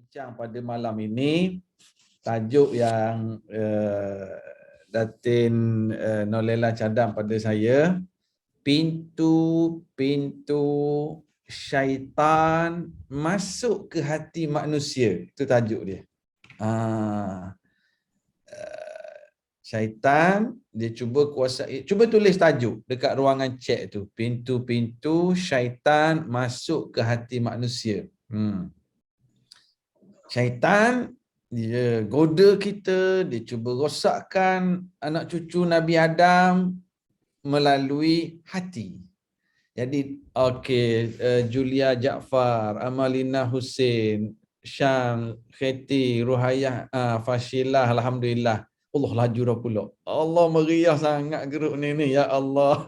bincang pada malam ini tajuk yang Datin Nolela cadang pada saya, pintu-pintu syaitan masuk ke hati manusia. Itu tajuk dia. Syaitan dia cuba kuasai. Cuba tulis tajuk dekat ruangan chat tu. Pintu-pintu syaitan masuk ke hati manusia. Syaitan dia goda kita, dia cuba rosakkan anak cucu Nabi Adam melalui hati. Jadi Julia Jaafar, Amalina Hussein, Syam, Kheti, Ruhayah, Fashilah, alhamdulillah. Allah laju dah pula. Allah meriah sangat geruk ni. Ya Allah.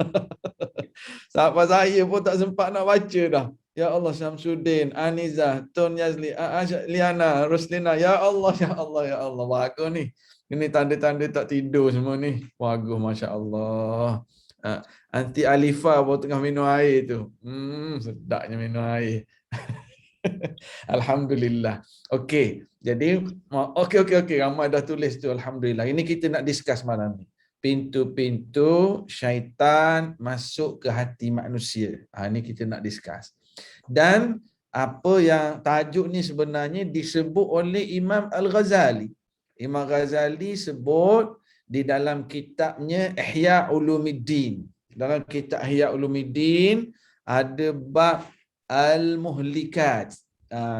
Sahabat saya pun tak sempat nak baca dah. Ya Allah, Syamsuddin, Anizah, Tun Yazli, Liana, Ruslina. Ya Allah, ya Allah, ya Allah. Bagus ni. Ini tanda-tanda tak tidur semua ni. Bagus, Masya Allah. Aunty Alifa pun tengah minum air tu. Sedapnya minum air. Alhamdulillah. Okey. Jadi, okey. Ramai dah tulis tu. Alhamdulillah. Ini kita nak discuss malam ni. Pintu-pintu syaitan masuk ke hati manusia. Ini kita nak discuss. Dan apa yang tajuk ni sebenarnya disebut oleh Imam Al-Ghazali. Imam Ghazali sebut di dalam kitabnya Ihya Ulumuddin. Dalam kitab Ihya Ulumuddin ada bab Al-Muhlikat.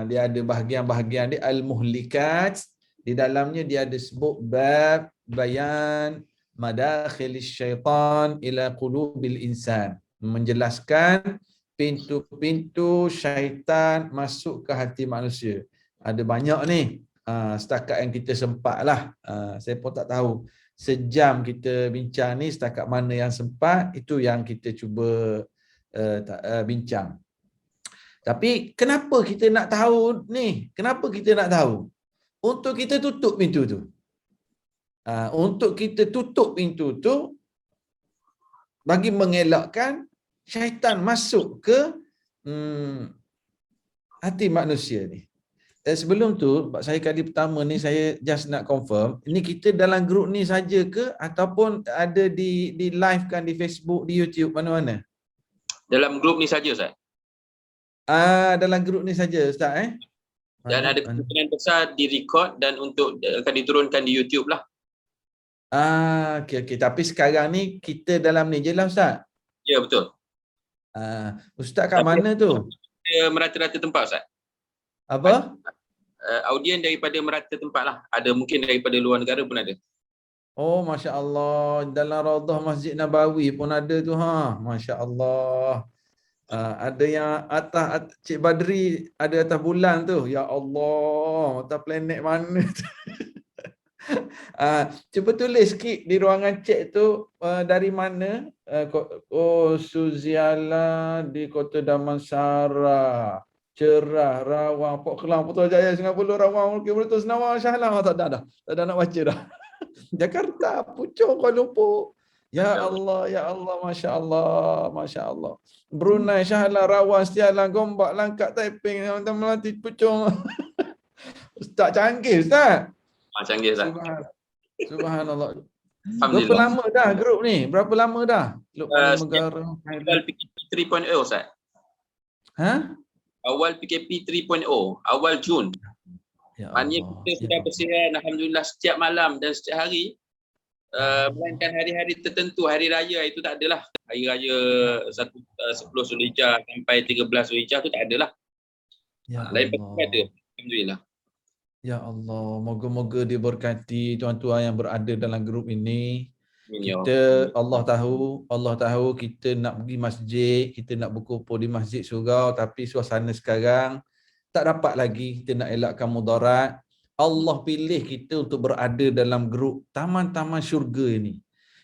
Dia ada bahagian-bahagian dia Al-Muhlikat. Di dalamnya dia ada sebut bab bayan madakhilis syaitan ila qulubil insan. Menjelaskan pintu-pintu syaitan masuk ke hati manusia. Ada banyak ni. Setakat yang kita sempat lah. Saya pun tak tahu. Sejam kita bincang ni, setakat mana yang sempat, itu yang kita cuba bincang. Tapi kenapa kita nak tahu ni? Kenapa kita nak tahu? Untuk kita tutup pintu tu. Untuk kita tutup pintu tu, bagi mengelakkan syaitan masuk ke hati manusia ni. Sebelum tu, saya kali pertama ni saya just nak confirm, ini kita dalam grup ni saja ke ataupun ada di live kan di Facebook, di YouTube, mana-mana? Dalam grup ni saja, Ustaz. Dalam grup ni saja, Ustaz Dan ada kemungkinan besar di-record dan untuk akan diturunkan di YouTube lah. Okey. Tapi sekarang ni kita dalam ni je lah, Ustaz. Ya, betul. Ustaz kat mana tu? Merata-rata tempat, Ustaz. Apa? Audien daripada merata tempat lah. Ada mungkin daripada luar negara pun ada. Oh, Masya Allah. Dalam Raudah Masjid Nabawi pun ada tu. Masya Allah. Ada yang atas Cik Badri, ada atas bulan tu. Ya Allah. Atas planet mana tu? Cuba tulis sikit di ruangan chat tu dari mana. Suziala di Kota Damansara. Cerah, Rawang, Port Kelang, Putrajaya, Singapura, Rawang, Bukit Belitung, Senawang, Shah Alam. Tak ada nak baca dah. Jakarta, Puchong, Kuala Lumpur. Ya Allah, ya Allah, Masya Allah, Masya Allah. Brunei, Shah Alam, Rawang, Setialang, Gombak, Langkat, Taiping, Melati, Puchong. Ustaz canggih, Ustaz. Canggih, Ustaz. Subhanallah. Berapa lama dah grup ni? Berapa lama dah? Negara. Awal PKP 3.0, Ustaz. Awal PKP 3.0, awal Jun. Ya maknanya kita sudah bersihkan, alhamdulillah, setiap malam dan setiap hari. Melainkan hari-hari tertentu, hari raya itu tak adalah. Hari raya 10 Zulhijjah sampai 13 Zulhijjah tu tak adalah. Ya lain pun ada, alhamdulillah. Ya Allah, moga-moga diberkati tuan-tuan yang berada dalam grup ini. Kita, Allah tahu kita nak pergi masjid, kita nak berkumpul di masjid surau, tapi suasana sekarang tak dapat lagi, kita nak elakkan mudarat. Allah pilih kita untuk berada dalam grup taman-taman syurga ini.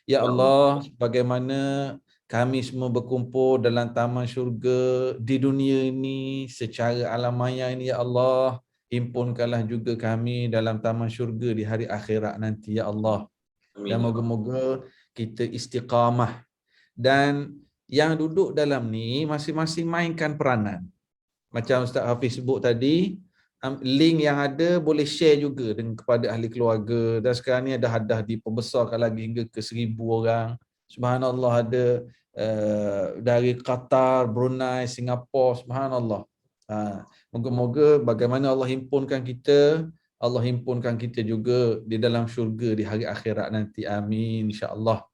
Ya Allah, bagaimana kami semua berkumpul dalam taman syurga di dunia ini secara alam maya ini, ya Allah. Himpunkanlah juga kami dalam taman syurga di hari akhirat nanti, ya Allah. Dan moga-moga kita istiqamah. Dan yang duduk dalam ni masing-masing mainkan peranan. Macam Ustaz Hafiz sebut tadi, link yang ada boleh share juga dengan kepada ahli keluarga. Dan sekarang ni dah diperbesarkan lagi hingga ke 1,000 orang. Subhanallah, ada dari Qatar, Brunei, Singapura. Subhanallah. Moga-moga bagaimana Allah himpunkan kita juga di dalam syurga di hari akhirat nanti. Amin, insya-Allah.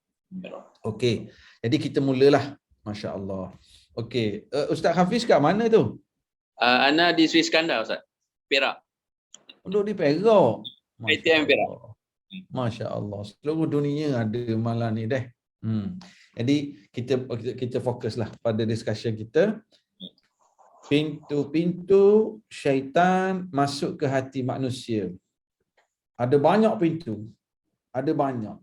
Okey. Jadi kita mulalah. Masya-Allah. Okey, Ustaz Hafiz kat mana tu? Ana di Sri Iskandar, Ustaz. Perak. Duduk di Perak. ITM Perak. Masya-Allah. Seluruh dunia ada malam ni deh. Jadi kita fokuslah pada discussion kita. Pintu-pintu syaitan masuk ke hati manusia. Ada banyak pintu. Ada banyak.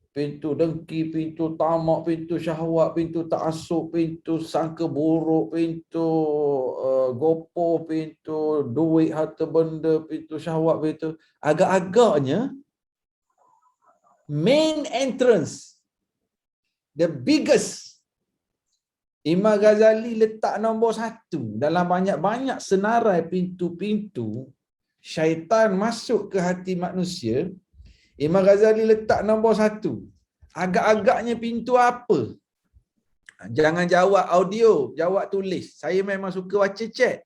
Pintu dengki, pintu tamak, pintu syahwat, pintu ta'assub, pintu sangka buruk, pintu gopo, pintu duit, harta benda, pintu syahwat, pintu. Agak-agaknya main entrance, the biggest, Imam Ghazali letak nombor 1 dalam banyak-banyak senarai pintu-pintu syaitan masuk ke hati manusia. Imam Ghazali letak nombor 1. Agak-agaknya pintu apa? Jangan jawab audio, jawab tulis. Saya memang suka baca chat.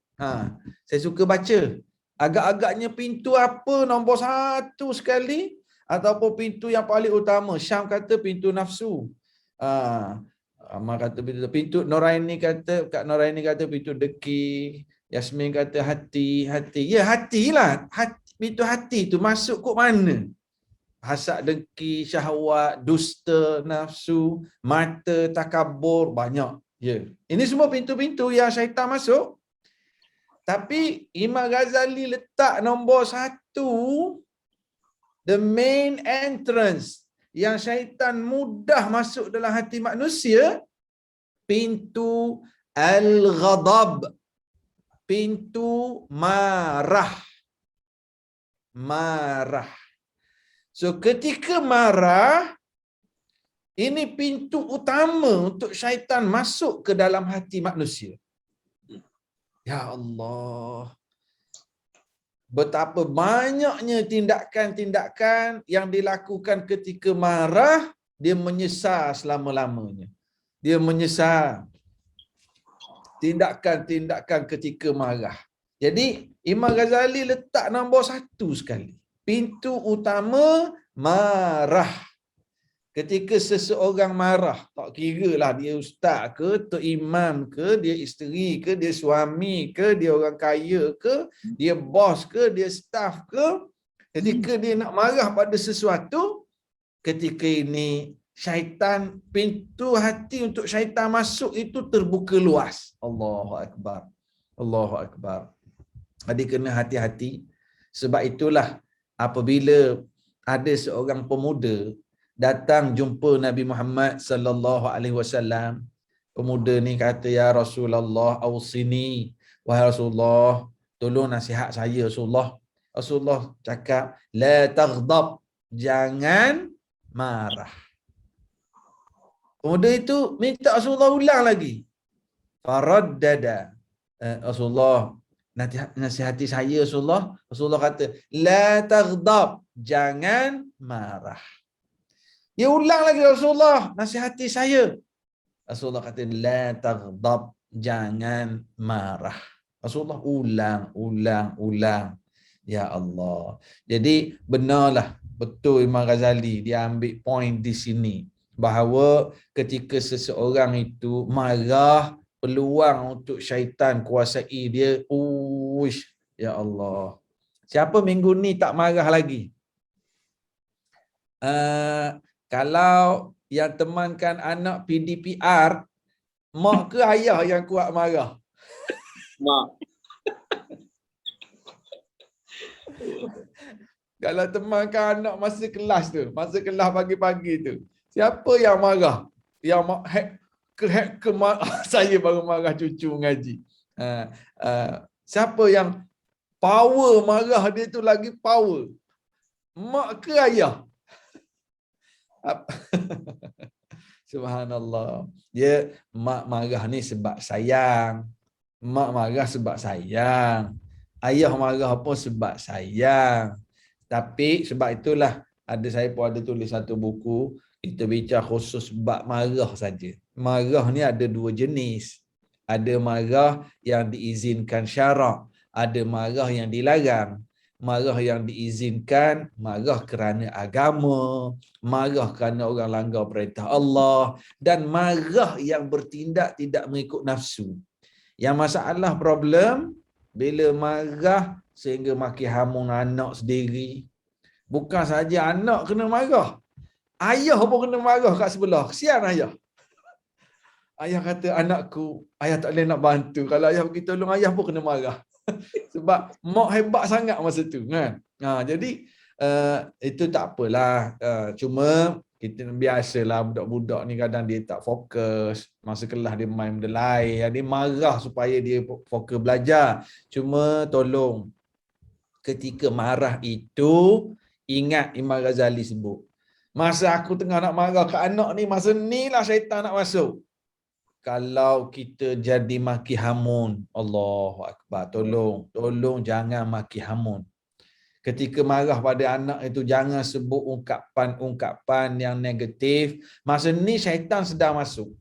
Saya suka baca. Agak-agaknya pintu apa nombor 1 sekali? Ataupun pintu yang paling utama? Syam kata pintu nafsu. Amal kata pintu Noraini kata, Kak Noraini kata pintu deki. Yasmin kata hati. Ya, hatilah. Pintu hati tu masuk kok mana? Hasad, dengki, syahwat, dusta, nafsu, mata, takabur, banyak. Ya. Ini semua pintu-pintu yang syaitan masuk. Tapi Imam Ghazali letak nombor 1, the main entrance, yang syaitan mudah masuk dalam hati manusia, pintu al-ghadab, pintu marah. Marah. So ketika marah, ini pintu utama untuk syaitan masuk ke dalam hati manusia. Ya Allah. Betapa banyaknya tindakan-tindakan yang dilakukan ketika marah, dia menyesal selama-lamanya. Dia menyesal. Tindakan-tindakan ketika marah. Jadi Imam Ghazali letak nombor 1 sekali. Pintu utama marah. Ketika seseorang marah, tak kira lah dia ustaz ke, tok imam ke, dia isteri ke, dia suami ke, dia orang kaya ke, dia bos ke, dia staff ke, ketika dia nak marah pada sesuatu, ketika ini syaitan, pintu hati untuk syaitan masuk itu terbuka luas. Allahu Akbar. Allahu Akbar. Jadi kena hati-hati. Sebab itulah apabila ada seorang pemuda datang jumpa Nabi Muhammad sallallahu alaihi wasallam, pemuda ni kata, ya Rasulullah, ausini, wahai Rasulullah, tolong nasihat saya Rasulullah. Rasulullah cakap, la taghdab, jangan marah. Pemuda itu minta Rasulullah ulang lagi. Faraddada, Rasulullah, nasihati saya Rasulullah. Rasulullah kata, la taghdab, jangan marah. Dia ulang lagi, Rasulullah, nasihati saya. Rasulullah kata, la taghdab, jangan marah. Rasulullah ulang. Ya Allah. Jadi benarlah, betul Imam Ghazali dia ambil point di sini, bahawa ketika seseorang itu marah, peluang untuk syaitan kuasai dia. Ya Allah. Siapa minggu ni tak marah lagi? Kalau yang temankan anak PDPR, mak ke ayah yang kuat marah? Mak. Kalau temankan anak masa kelas pagi-pagi tu, siapa yang marah? Yang ke marah. Saya baru marah cucu mengaji. Siapa yang power marah dia tu lagi power? Mak ke ayah? Subhanallah. Dia mak marah ni sebab sayang. Mak marah sebab sayang. Ayah marah pun sebab sayang. Tapi sebab itulah saya pun ada tulis satu buku, kita bicara khusus bab marah saja. Marah ni ada dua jenis. Ada marah yang diizinkan syarak, ada marah yang dilarang. Marah yang diizinkan, marah kerana agama, marah kerana orang langgar perintah Allah, dan marah yang bertindak tidak mengikut nafsu. Yang masalah problem bila marah sehingga maki hamun anak sendiri. Bukan saja anak kena marah, ayah pun kena marah kat sebelah. Kesian ayah. Ayah kata, anakku, ayah tak boleh nak bantu. Kalau ayah pergi tolong, ayah pun kena marah. Sebab mak hebat sangat masa tu kan. Jadi itu tak apalah. Cuma kita biasalah budak-budak ni kadang dia tak fokus. Masa kelas dia main benda lain. Dia marah supaya dia fokus belajar. Cuma tolong, ketika marah itu, ingat Imam Ghazali sebut, masa aku tengah nak marah ke anak ni, masa ni lah syaitan nak masuk. Kalau kita jadi maki hamun, Allahu Akbar, tolong jangan maki hamun. Ketika marah pada anak itu, jangan sebut ungkapan-ungkapan yang negatif. Masa ni syaitan sedang masuk.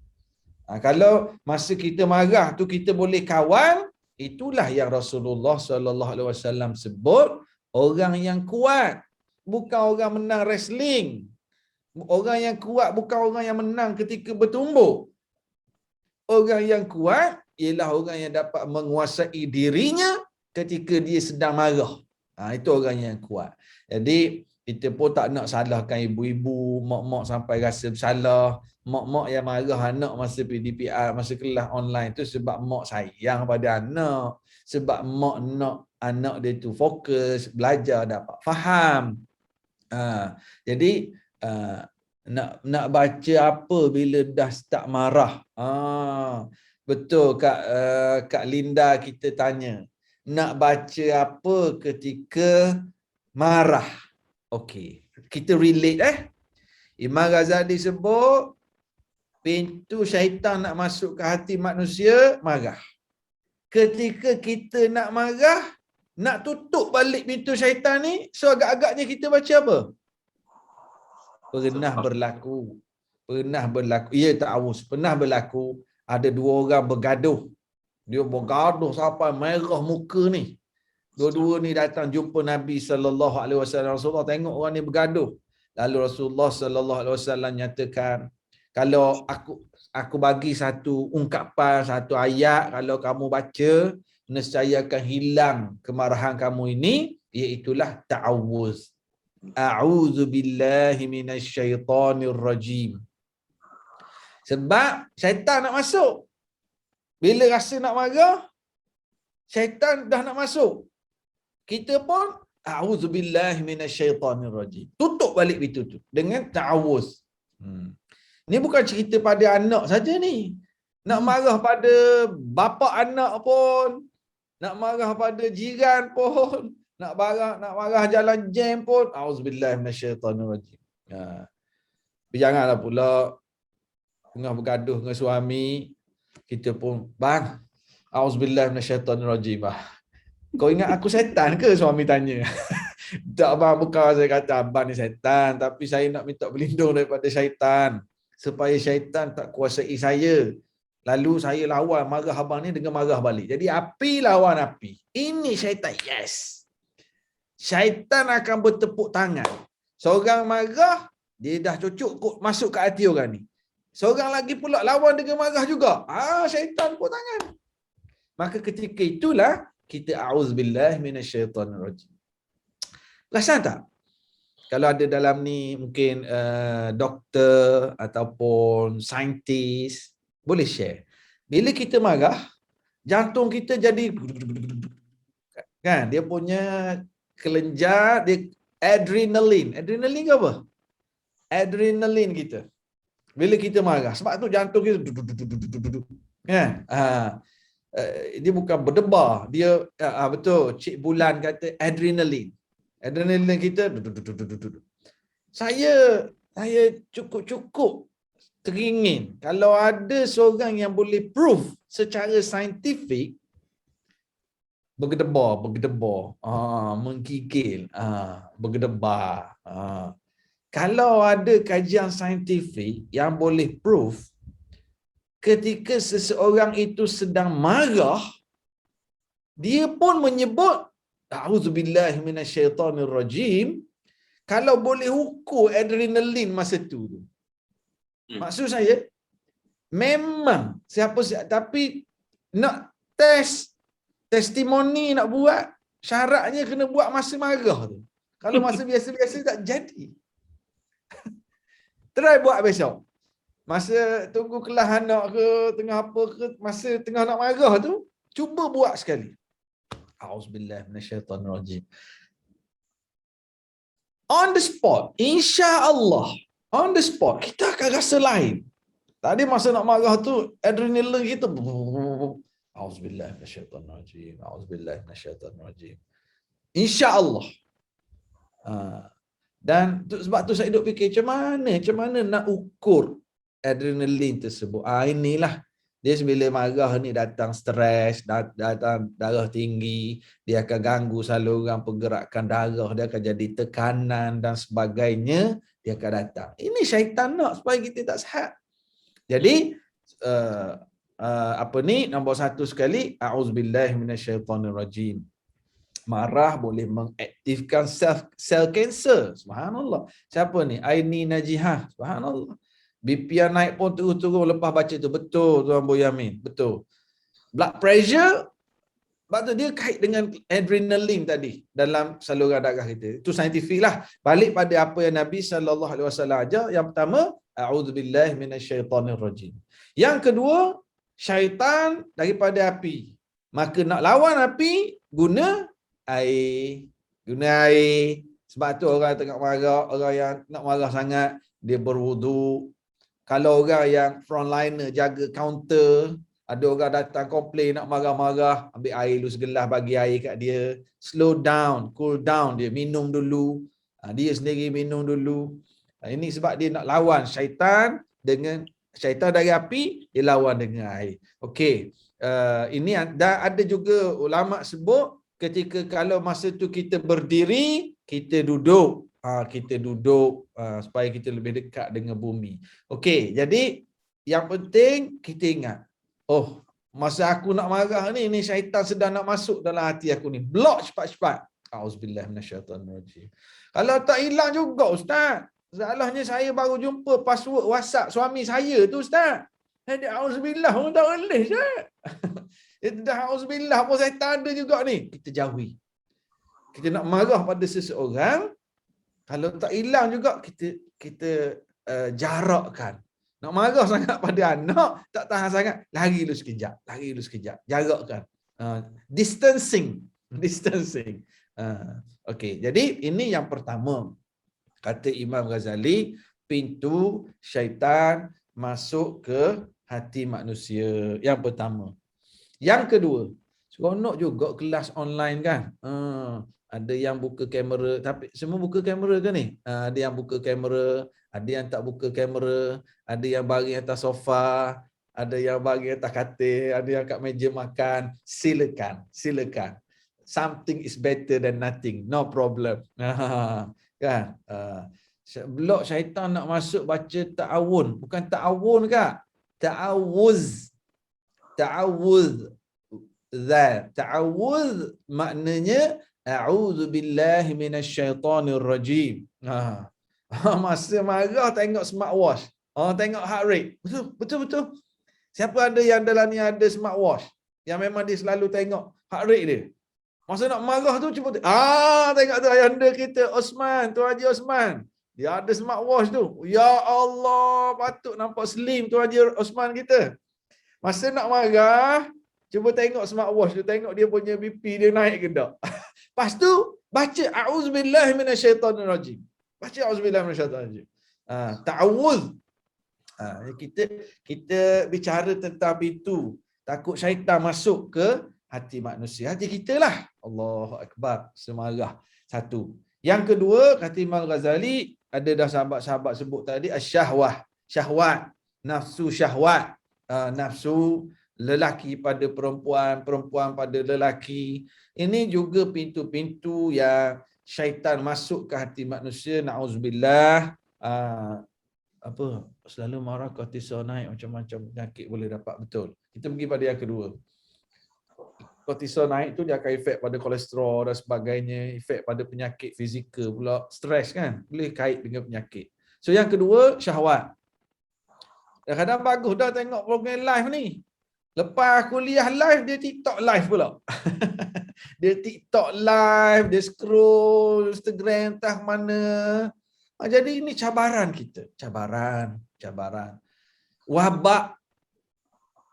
Kalau masa kita marah tu kita boleh kawal, itulah yang Rasulullah SAW sebut, orang yang kuat bukan orang menang wrestling. Orang yang kuat bukan orang yang menang ketika bertumbuk. Orang yang kuat ialah orang yang dapat menguasai dirinya ketika dia sedang marah. Itu orang yang kuat. Jadi kita pun tak nak salahkan ibu-ibu, mak-mak sampai rasa bersalah. Mak-mak yang marah anak masa PDPR, masa kelas online tu sebab mak sayang pada anak. Sebab mak nak anak dia tu fokus, belajar, dapat faham. Jadi nak baca apa bila dah start marah? Betul Kak Linda kita tanya. Nak baca apa ketika marah? Okey, kita relate Imam Ghazali sebut, pintu syaitan nak masuk ke hati manusia, marah. Ketika kita nak marah, nak tutup balik pintu syaitan ni, so agak-agaknya kita baca apa? Pernah berlaku. Ya, ta'awuz. Pernah berlaku ada dua orang bergaduh. Dia bergaduh sampai merah muka ni. Dua-dua ni datang jumpa Nabi SAW. Rasulullah tengok orang ni bergaduh. Lalu Rasulullah SAW nyatakan, kalau aku bagi satu ungkapan, satu ayat, kalau kamu baca, nescaya akan hilang kemarahan kamu ini, iaitulah ta'awuz. A'udzu billahi minasyaitonir rajim. Sebab syaitan nak masuk. Bila rasa nak marah, syaitan dah nak masuk. Kita pun a'udzu billahi minasyaitonir rajim. Tutup balik pintu tu dengan ta'awuz. Ni bukan cerita pada anak saja ni. Nak marah pada bapa anak pun, nak marah pada jiran pun, nak marah jalan jam pun, auzubillahi minasyaitonirrajim. Tapi janganlah pula tengah bergaduh dengan suami, kita pun, bang, auzubillahi minasyaitonirrajim. Kau ingat aku setan ke? Suami tanya. Tak bang, bukan saya kata abang ni setan, tapi saya nak minta berlindung daripada syaitan, supaya syaitan tak kuasai saya. Lalu saya lawan marah abang ni dengan marah balik. Jadi api lawan api. Ini syaitan. Yes. Syaitan akan bertepuk tangan. Seorang marah, dia dah cucuk masuk ke hati orang ni. Seorang lagi pula lawan dengan marah juga. Syaitan tepuk tangan. Maka ketika itulah kita a'udzubillahi minasyaitonirrajim. Perasan tak? Kalau ada dalam ni mungkin doktor ataupun saintis, boleh share. Bila kita marah, jantung kita jadi kan, dia punya kelenjar, dia adrenalin. Adrenalin ke apa? Adrenalin kita. Bila kita marah, sebab tu jantung kita kan? Dia bukan berdebar, dia betul Cik Bulan kata adrenalin. Adrenalin kita saya cukup teringin kalau ada seorang yang boleh prove secara saintifik bergedebar, menggigil, bergedebar. Kalau ada kajian saintifik yang boleh proof ketika seseorang itu sedang marah, dia pun menyebut a'udzubillahi minasyaitonirrajim, kalau boleh ukur adrenalin masa tu. Maksud saya, memang tapi nak testimoni nak buat, syaratnya kena buat masa marah tu. Kalau masa biasa-biasa tak jadi. Try buat besok. Masa tunggu kelas anak ke, tengah apa ke, masa tengah nak marah tu, cuba buat sekali. A'udzubillahi minasyaitonirrajim. On the spot, insya-Allah, on the spot, kita akan rasa lain. Tadi masa nak marah tu, adrenalin kita A'udzubillahi minasyaitonirrajim. A'udzubillahi minasyaitonirrajim. Insya-Allah. Dan sebab tu saya duk fikir macam mana nak ukur adrenalin tersebut. Inilah dia bila marah ni datang stres, datang darah tinggi, dia akan ganggu saluran pergerakan darah, dia akan jadi tekanan dan sebagainya, dia akan datang. Ini syaitan nak supaya kita tak sihat. Jadi nombor satu sekali, a'udzubillahi minasyaitonirrajim. Marah boleh mengaktifkan sel kanser. Subhanallah. Siapa ni? Aini Najihah. Subhanallah. BP naik pun turun-turun lepas baca tu. Betul Tuan Boyamin. Betul. Blood pressure, sebab tu dia kait dengan adrenalin tadi dalam saluran darah kita. Itu saintifik lah. Balik pada apa yang Nabi SAW ajar. Yang pertama, a'udzubillahi minasyaitonirrajim. Yang kedua, syaitan daripada api. Maka nak lawan api, guna air. Guna air. Sebab tu orang tengah marah, orang yang nak marah sangat, dia berwuduk. Kalau orang yang frontliner jaga kaunter, ada orang datang komplain nak marah-marah, ambil air lu segelas, bagi air kat dia. Slow down, cool down dia, minum dulu. Dia sendiri minum dulu. Ini sebab dia nak lawan syaitan dengan syaitan dari api, dia lawan dengan air. Okey. Ini ada juga ulama sebut ketika kalau masa tu kita berdiri, kita duduk. Kita duduk supaya kita lebih dekat dengan bumi. Okey, jadi yang penting kita ingat, masa aku nak marah ni syaitan sedang nak masuk dalam hati aku ni. Block cepat-cepat. Auzubillahi minasyaitonirrajim. Kalau tak hilang juga Ustaz. Salahnya saya baru jumpa password WhatsApp suami saya tu Ustaz. Dia auzubillah, orang tak boleh Ustaz. Itu dah auzubillah pun saya tak ada juga ni. Kita jauhi. Kita nak marah pada seseorang, kalau tak hilang juga kita jarakkan. Nak marah sangat pada anak, tak tahan sangat, lari lu sekejap. Jarakkan. Distancing. Okey, jadi ini yang pertama. Kata Imam Ghazali, pintu syaitan masuk ke hati manusia. Yang pertama. Yang kedua, seronok juga kelas online kan. Ada yang buka kamera, tapi semua buka kamera ke ni? Ada yang buka kamera, ada yang tak buka kamera, ada yang baring atas sofa, ada yang baring atas katil, ada yang kat meja makan. Silakan. Something is better than nothing. No problem. Kan? Blok syaitan nak masuk baca ta'awun. Bukan ta'awun kak. Ta'awuz. Ta'awuz maknanya a'udzubillahi minasyaitonirrajim. Masa marah tengok smartwatch. Tengok heart rate. Betul. Siapa ada yang dalam ni ada smartwatch? Yang memang dia selalu tengok heart rate dia. Masa nak marah tu cuba tengok tu ayahanda kita Osman, Tuan Haji Osman. Dia ada smartwatch tu. Ya Allah, patut nampak slim Tuan Haji Osman kita. Masa nak marah, cuba tengok smartwatch tu, tengok dia punya BP dia naik ke tak. Lepas tu baca a'udzubillahi minasyaitonirrajim. Baca a'udzubillahi minasyaitonirrajim. Ta'awuz. Kita bicara tentang pintu. Takut syaitan masuk ke hati manusia. Hati kita lah. Allahu Akbar. Semarah. Satu. Yang kedua, kata Imam Ghazali, ada dah sahabat-sahabat sebut tadi, syahwat. Nafsu syahwat. Nafsu lelaki pada perempuan, perempuan pada lelaki. Ini juga pintu-pintu yang syaitan masuk ke hati manusia, na'udzubillah. Apa, selalu marah kortisol naik, macam-macam penyakit boleh dapat, betul. Kita pergi pada yang kedua. Kortisol naik tu dia akan efek pada kolesterol dan sebagainya, efek pada penyakit fizikal pula, stres kan, boleh kait dengan penyakit. So yang kedua, syahwat. Kadang-kadang bagus dah tengok program live ni. Lepas kuliah live, dia TikTok live pula. Dia TikTok live, dia scroll Instagram entah mana. Jadi ini cabaran kita. Cabaran.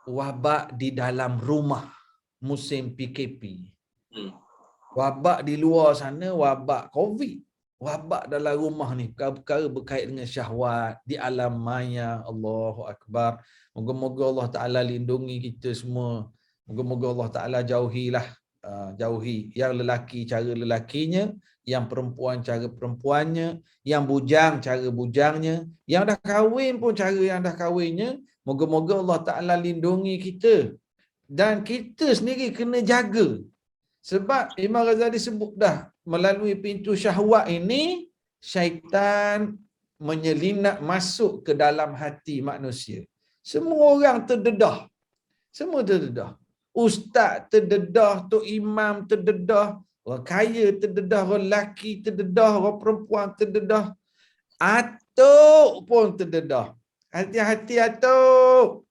Wabak di dalam rumah musim PKP. Wabak di luar sana, wabak COVID. Wabak dalam rumah ni, perkara-perkara berkait dengan syahwat di alam maya. Allahu Akbar. Moga-moga Allah Ta'ala lindungi kita semua. Moga-moga Allah Ta'ala jauhi yang lelaki cara lelakinya, yang perempuan cara perempuannya, yang bujang cara bujangnya, yang dah kahwin pun cara yang dah kahwinnya. Moga-moga Allah Ta'ala lindungi kita. Dan kita sendiri kena jaga. Sebab Imam Ghazali sebut dah, melalui pintu syahwat ini, syaitan menyelinap masuk ke dalam hati manusia. Semua orang terdedah. Semua terdedah. Ustaz terdedah, tok imam terdedah, orang kaya terdedah, orang lelaki terdedah, orang perempuan terdedah. Atuk pun terdedah. Hati-hati atuk.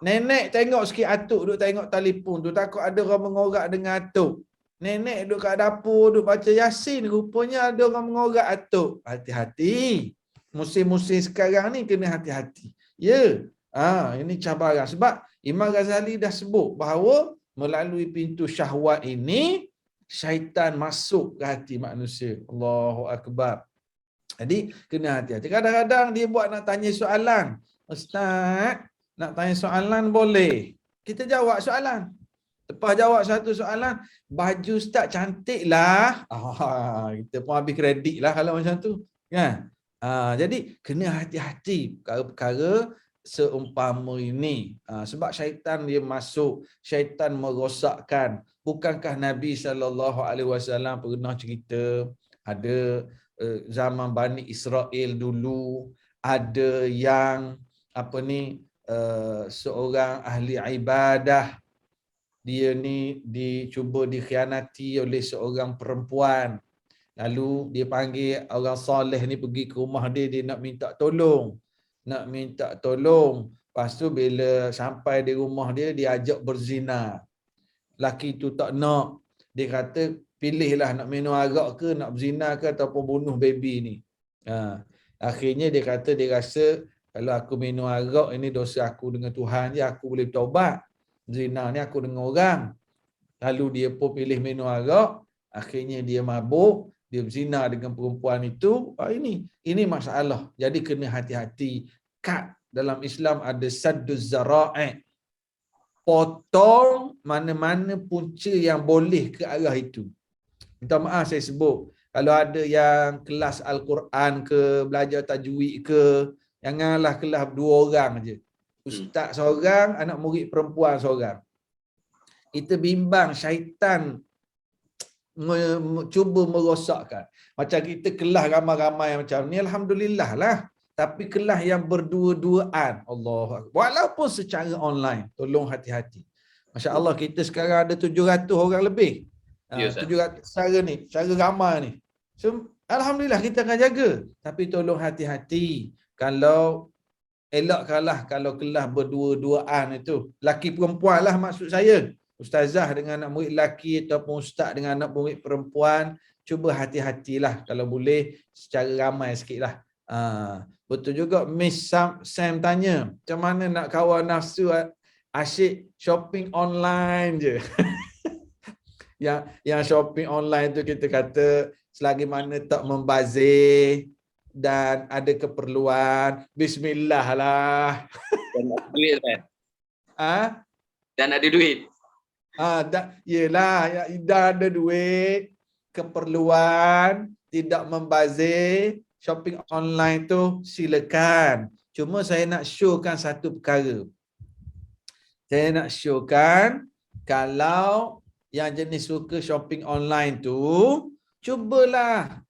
Nenek tengok sikit atuk duduk tengok telefon tu, takut ada orang mengorak dengan atuk. Nenek duduk kat dapur, duduk baca Yasin, rupanya ada orang mengorak atuk. Hati-hati. Musim-musim sekarang ni kena hati-hati. Ya. Ini cabaran. Sebab Imam Ghazali dah sebut bahawa melalui pintu syahwat ini, syaitan masuk ke hati manusia. Allahu Akbar. Jadi, kena hati-hati. Kadang-kadang dia buat nak tanya soalan. Ustaz, nak tanya soalan boleh. Kita jawab soalan. Lepas jawab satu soalan, baju ustaz cantik lah. Kita pun habis kredit lah kalau macam tu. Kan? Jadi, kena hati-hati perkara-perkara seumpama ini. Sebab syaitan dia masuk, syaitan merosakkan. Bukankah Nabi SAW pernah cerita, ada zaman Bani Israel dulu, ada yang seorang ahli ibadah, dia ni dicuba dikhianati oleh seorang perempuan. Lalu dia panggil orang soleh ni pergi ke rumah dia nak minta tolong. Lepas tu bila sampai di rumah dia, dia ajak berzina. Laki tu tak nak. Dia kata, pilihlah nak minum arak ke, nak berzina ke, ataupun bunuh baby ni. Akhirnya dia kata, dia rasa kalau aku minum arak, ini dosa aku dengan Tuhan je, aku boleh taubat. Zina ni aku dengan orang. Lalu dia pun pilih minum arak, akhirnya dia mabuk, dia berzina dengan perempuan itu. Ini masalah. Jadi kena hati-hati. Dalam Islam ada sadduz zara'i. Potong mana-mana punca yang boleh ke arah itu. Minta maaf saya sebut. Kalau ada yang kelas Al-Quran ke, belajar tajwid ke, janganlah kelas 2 orang je. Ustaz seorang, anak murid perempuan seorang. Kita bimbang syaitan cuba merosakkan. Macam kita kelas ramai-ramai macam ni, alhamdulillah lah. Tapi kelas yang berdua-duaan, Allah, walaupun secara online, tolong hati-hati. Masya Allah, kita sekarang ada 700 orang lebih. 700 cara ramai ni. So, alhamdulillah kita akan jaga. Tapi tolong hati-hati. Kalau elakkanlah kalau kelas berdua-duaan itu. Laki perempuan lah maksud saya. Ustazah dengan anak murid lelaki ataupun ustaz dengan anak murid perempuan, cuba hati-hatilah kalau boleh secara ramai sikit lah. Betul juga Miss Sam tanya, macam mana nak kawal nafsu asyik shopping online je. yang shopping online tu kita kata selagi mana tak membazir dan ada keperluan, bismillah lah. Dan ada duit kan? Dan ada duit. Yelah, dah ada duit, keperluan, tidak membazir, shopping online tu silakan. Cuma saya nak showkan satu perkara. Saya nak showkan kalau yang jenis suka shopping online tu, cubalah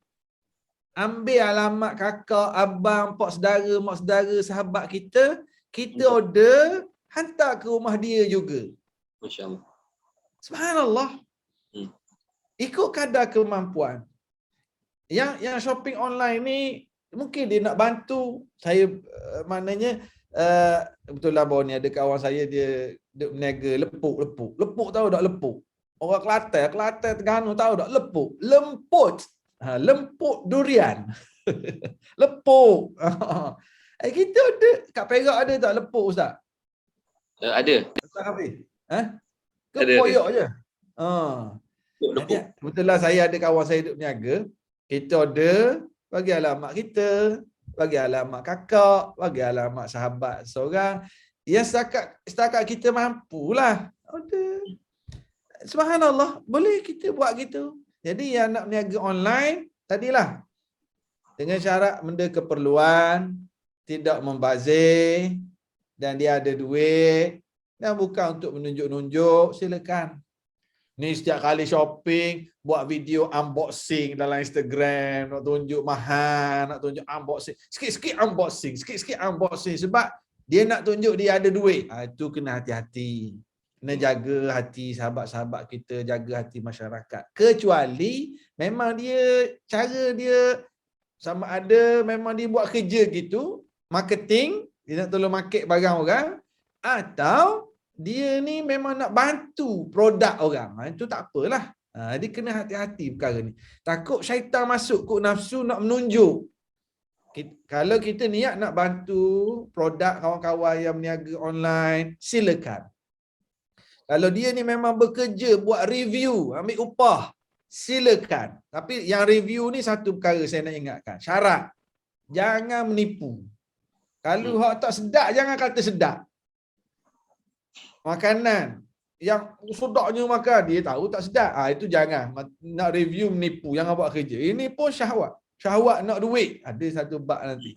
ambil alamat kakak, abang, pak saudara, mak saudara, sahabat kita order, hantar ke rumah dia juga. Masya-Allah. Subhanallah. Ikut kadar kemampuan. Yang shopping online ni mungkin dia nak bantu saya, maknanya betul lah baru ni ada kawan saya dia berniaga lepuk tahu tak lepuk? Orang Kelantan Terengganu tahu tak lepuk? Lemput durian. Lepuk. Kita ada kat Perak ada tak lepuk Ustaz? Ada. Ustaz Hafiz. Ke Ada. koyok je? Lepuk. Betul lah, saya ada kawan saya duduk berniaga. Kita order, bagi alamat kita, bagi alamat kakak, bagi alamat sahabat seorang. Yang setakat kita mampulah order. Subhanallah, boleh kita buat gitu. Jadi yang nak berniaga online, tadilah. Dengan syarat benda keperluan, tidak membazir, dan dia ada duit, dan bukan untuk menunjuk-nunjuk, silakan. Ni setiap kali shopping, buat video unboxing dalam Instagram, nak tunjuk mahal, nak tunjuk unboxing. Sikit-sikit unboxing. Sebab dia nak tunjuk dia ada duit. Itu kena hati-hati. Kena jaga hati sahabat-sahabat kita, jaga hati masyarakat. Kecuali memang dia, cara dia sama ada memang dia buat kerja gitu, marketing, dia nak tolong market barang orang, atau dia ni memang nak bantu produk orang. Itu tak apalah. Dia kena hati-hati perkara ni. Takut syaitan masuk, kok nafsu nak menunjuk. Kalau kita niat nak bantu produk kawan-kawan yang berniaga online, silakan. Kalau dia ni memang bekerja buat review, ambil upah, silakan. Tapi yang review ni satu perkara saya nak ingatkan. Syarat. Jangan menipu. Kalau hak tak sedap, jangan kata sedap. Makanan yang sedapnya makan, dia tahu tak sedap. Itu jangan. Nak review menipu, jangan buat kerja. Ini pun syahwat. Syahwat nak duit. Ada satu bab nanti.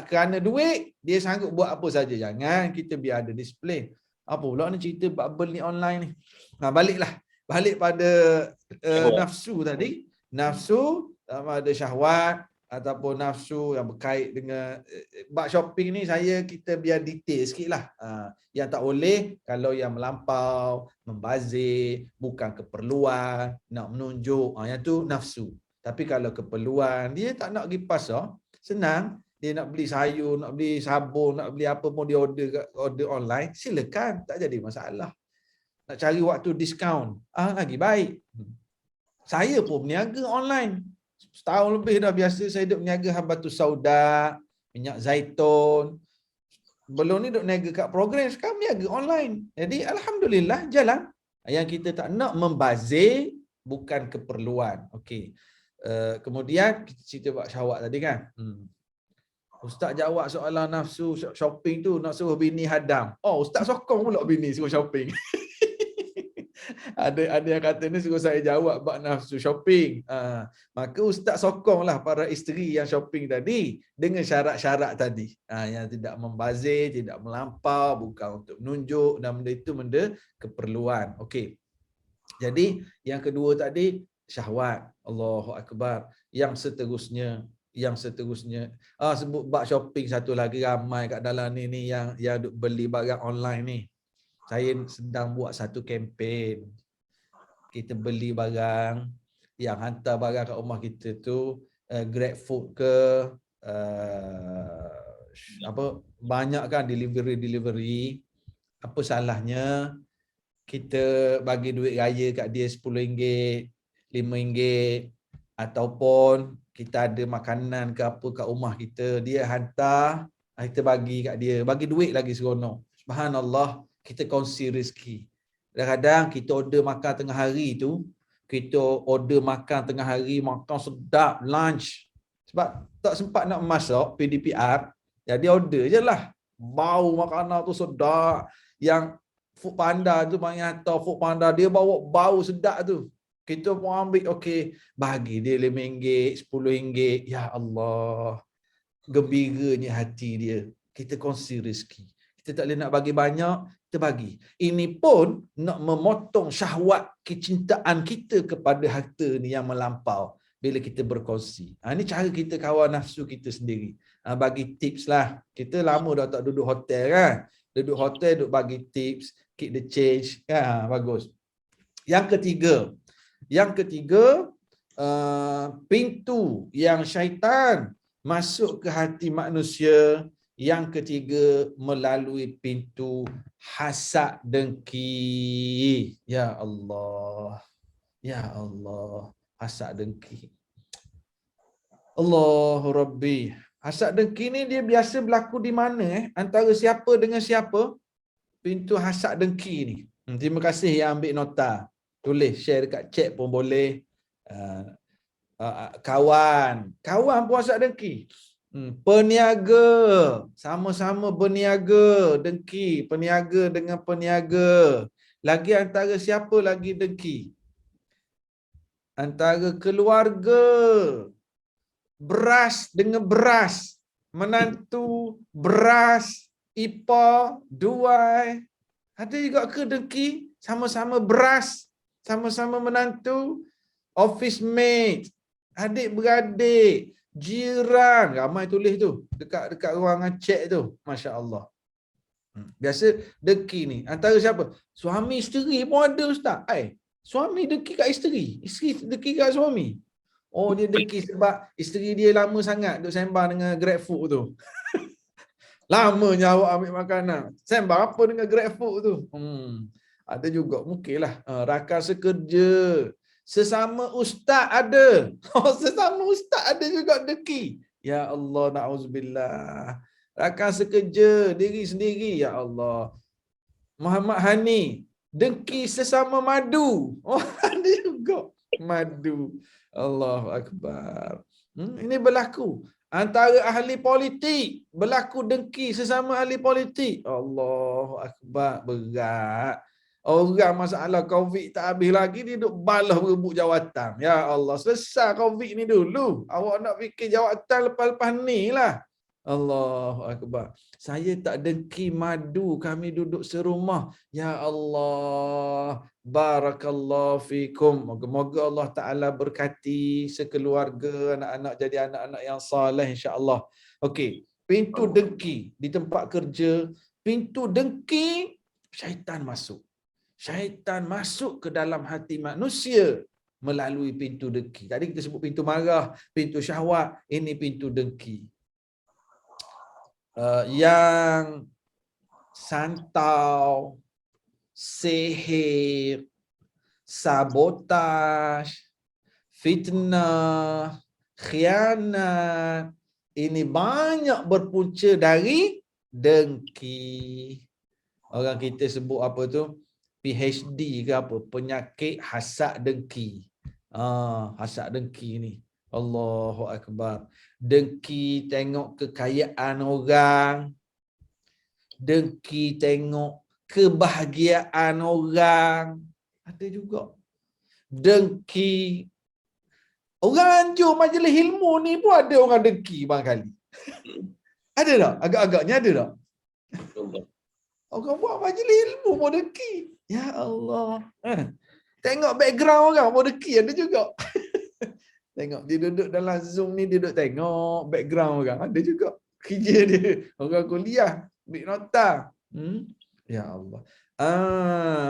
Kerana duit, dia sanggup buat apa saja. Jangan kita biar ada disiplin. Apa pula ni cerita bubble ni online ni. Balik pada nafsu tadi. Nafsu sama ada syahwat ataupun nafsu yang berkait dengan bab shopping ni, kita biar detail sikit lah. Yang tak boleh kalau yang melampau, membazir, bukan keperluan, nak menunjuk, yang tu nafsu. Tapi kalau keperluan, dia tak nak pergi pasar, senang, dia nak beli sayur, nak beli sabun, nak beli apa pun dia order online, silakan, tak jadi masalah. Nak cari waktu diskaun, lagi baik. Saya pun berniaga online. Setahun lebih dah biasa saya duk berniaga habatus sauda, minyak zaitun. Belum ni duk berniaga kat program, sekarang berniaga online. Jadi alhamdulillah jalan. Yang kita tak nak membazir bukan keperluan. Okey. Kemudian kita cerita buat syahwat tadi kan. Ustaz jawab soalan nafsu shopping tu, nak suruh bini hadam. Ustaz sokong pula bini suruh shopping. Ada yang kata ni suruh saya jawab bab nafsu shopping. Maka ustaz sokonglah para isteri yang shopping tadi dengan syarat-syarat tadi. Yang tidak membazir, tidak melampau, bukan untuk menunjuk, dan benda itu benda keperluan. Okey. Jadi yang kedua tadi syahwat. Allahu akbar. Yang seterusnya sebut bab shopping satu lagi, ramai kat dalam ni yang duk beli barang online ni. Saya sedang buat satu kempen. Kita beli barang, yang hantar barang kat rumah kita tu Grab Food ke banyak kan delivery. Apa salahnya kita bagi duit raya kat dia RM10, RM5, ataupun kita ada makanan ke apa kat rumah kita, dia hantar, kita bagi kat dia, bagi duit lagi seronok. Subhanallah, kita kongsi rezeki. Kadang-kadang kita order makan tengah hari tu, makan sedap, lunch. Sebab tak sempat nak masak, PDPR, jadi order je lah. Bau makanan tu sedap. Yang Food Panda tu, banyak hantar Food Panda, dia bawa bau sedap tu. Kita pun ambil, okey, bagi dia RM5, RM10. Ya Allah, gembiranya hati dia. Kita kongsi rezeki. Kita tak boleh nak bagi banyak, terbagi. Ini pun nak memotong syahwat kecintaan kita kepada harta ni yang melampau bila kita berkongsi. Ini cara kita kawal nafsu kita sendiri. Bagi tips lah. Kita lama dah tak duduk hotel kan. Duduk hotel, duduk bagi tips, keep the change. Bagus. Yang ketiga, pintu yang syaitan masuk ke hati manusia. Yang ketiga, melalui pintu hasad dengki. Ya Allah. Ya Allah. Hasad dengki. Allahu Rabbi. Hasad dengki ni dia biasa berlaku di mana? Antara siapa dengan siapa? Pintu hasad dengki ni. Terima kasih yang ambil nota. Tulis, share dekat chat pun boleh. Kawan pun hasad dengki. Peniaga, sama-sama berniaga, dengki. Peniaga dengan peniaga. Lagi antara siapa lagi dengki? Antara keluarga. Beras dengan beras. Menantu, beras, ipar, duai. Ada juga ke dengki? Sama-sama beras, sama-sama menantu. Office mate, adik-beradik, jiran. Ramai tulis tu. Dekat ruangan chat tu. Masya Allah. Biasa dengki ni. Antara siapa? Suami isteri pun ada Ustaz. Suami dengki kat isteri. Isteri dengki kat suami. Oh, dia dengki sebab isteri dia lama sangat duk sembang dengan GrabFood tu. Lamanya awak ambil makanan. Sembang apa dengan GrabFood tu? Ada juga mungkinlah. Rakan sekerja. Sesama ustaz ada. Sesama ustaz ada juga dengki. Ya Allah, na'udzubillah. Rakan sekerja, diri sendiri. Ya Allah. Muhammad Hani, dengki sesama madu. Ada juga. Madu. Allahu Akbar. Ini berlaku. Antara ahli politik. Berlaku dengki sesama ahli politik. Allahu Akbar. Berat. Orang masalah COVID tak habis lagi, dia duduk balah berebut jawatan. Ya Allah, selesai COVID ni dulu. Awak nak fikir jawatan lepas-lepas ni lah. Allahu Akbar. Saya tak dengki madu, kami duduk serumah. Ya Allah, barakallahu fikum. Moga-moga Allah Ta'ala berkati sekeluarga, anak-anak jadi anak-anak yang saleh insya-Allah. Okey, pintu dengki di tempat kerja, pintu dengki syaitan masuk. Syaitan masuk ke dalam hati manusia melalui pintu dengki. Tadi kita sebut pintu marah, pintu syahwat, ini pintu dengki. Yang santau, sihir, sabotaj, fitnah, khianat, ini banyak berpunca dari dengki. Orang kita sebut apa tu? PhD ke apa? Penyakit hasad dengki. Hasad dengki ni. Allahu Akbar. Dengki tengok kekayaan orang. Dengki tengok kebahagiaan orang. Ada juga. Dengki. Orang anjur majlis ilmu ni pun ada orang dengki barangkali. Ada tak? Agak-agaknya ada tak? Orang buat majlis ilmu pun dengki. Ya Allah. Tengok background orang pun dengki. Ada juga. Tengok dia duduk dalam Zoom ni, dia duduk tengok background orang. Ada juga. Kerja dia. Orang kuliah. Ambil nota. Ya Allah.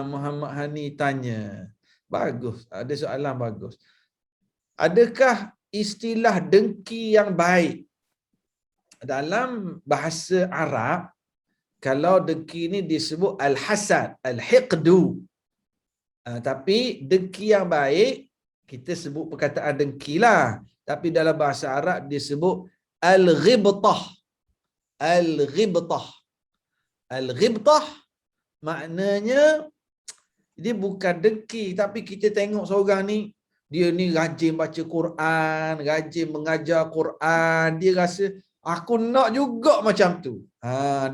Muhammad Hani tanya. Bagus. Ada soalan bagus. Adakah istilah dengki yang baik? Dalam bahasa Arab, kalau dengki ni disebut al-hasad, al-hiqdu. Tapi dengki yang baik, kita sebut perkataan dengki lah. Tapi dalam bahasa Arab disebut al-ghibtah. Al-ghibtah. Al-ghibtah maknanya dia bukan dengki, tapi kita tengok seorang ni, dia ni rajin baca Quran, rajin mengajar Quran, dia rasa aku nak juga macam tu.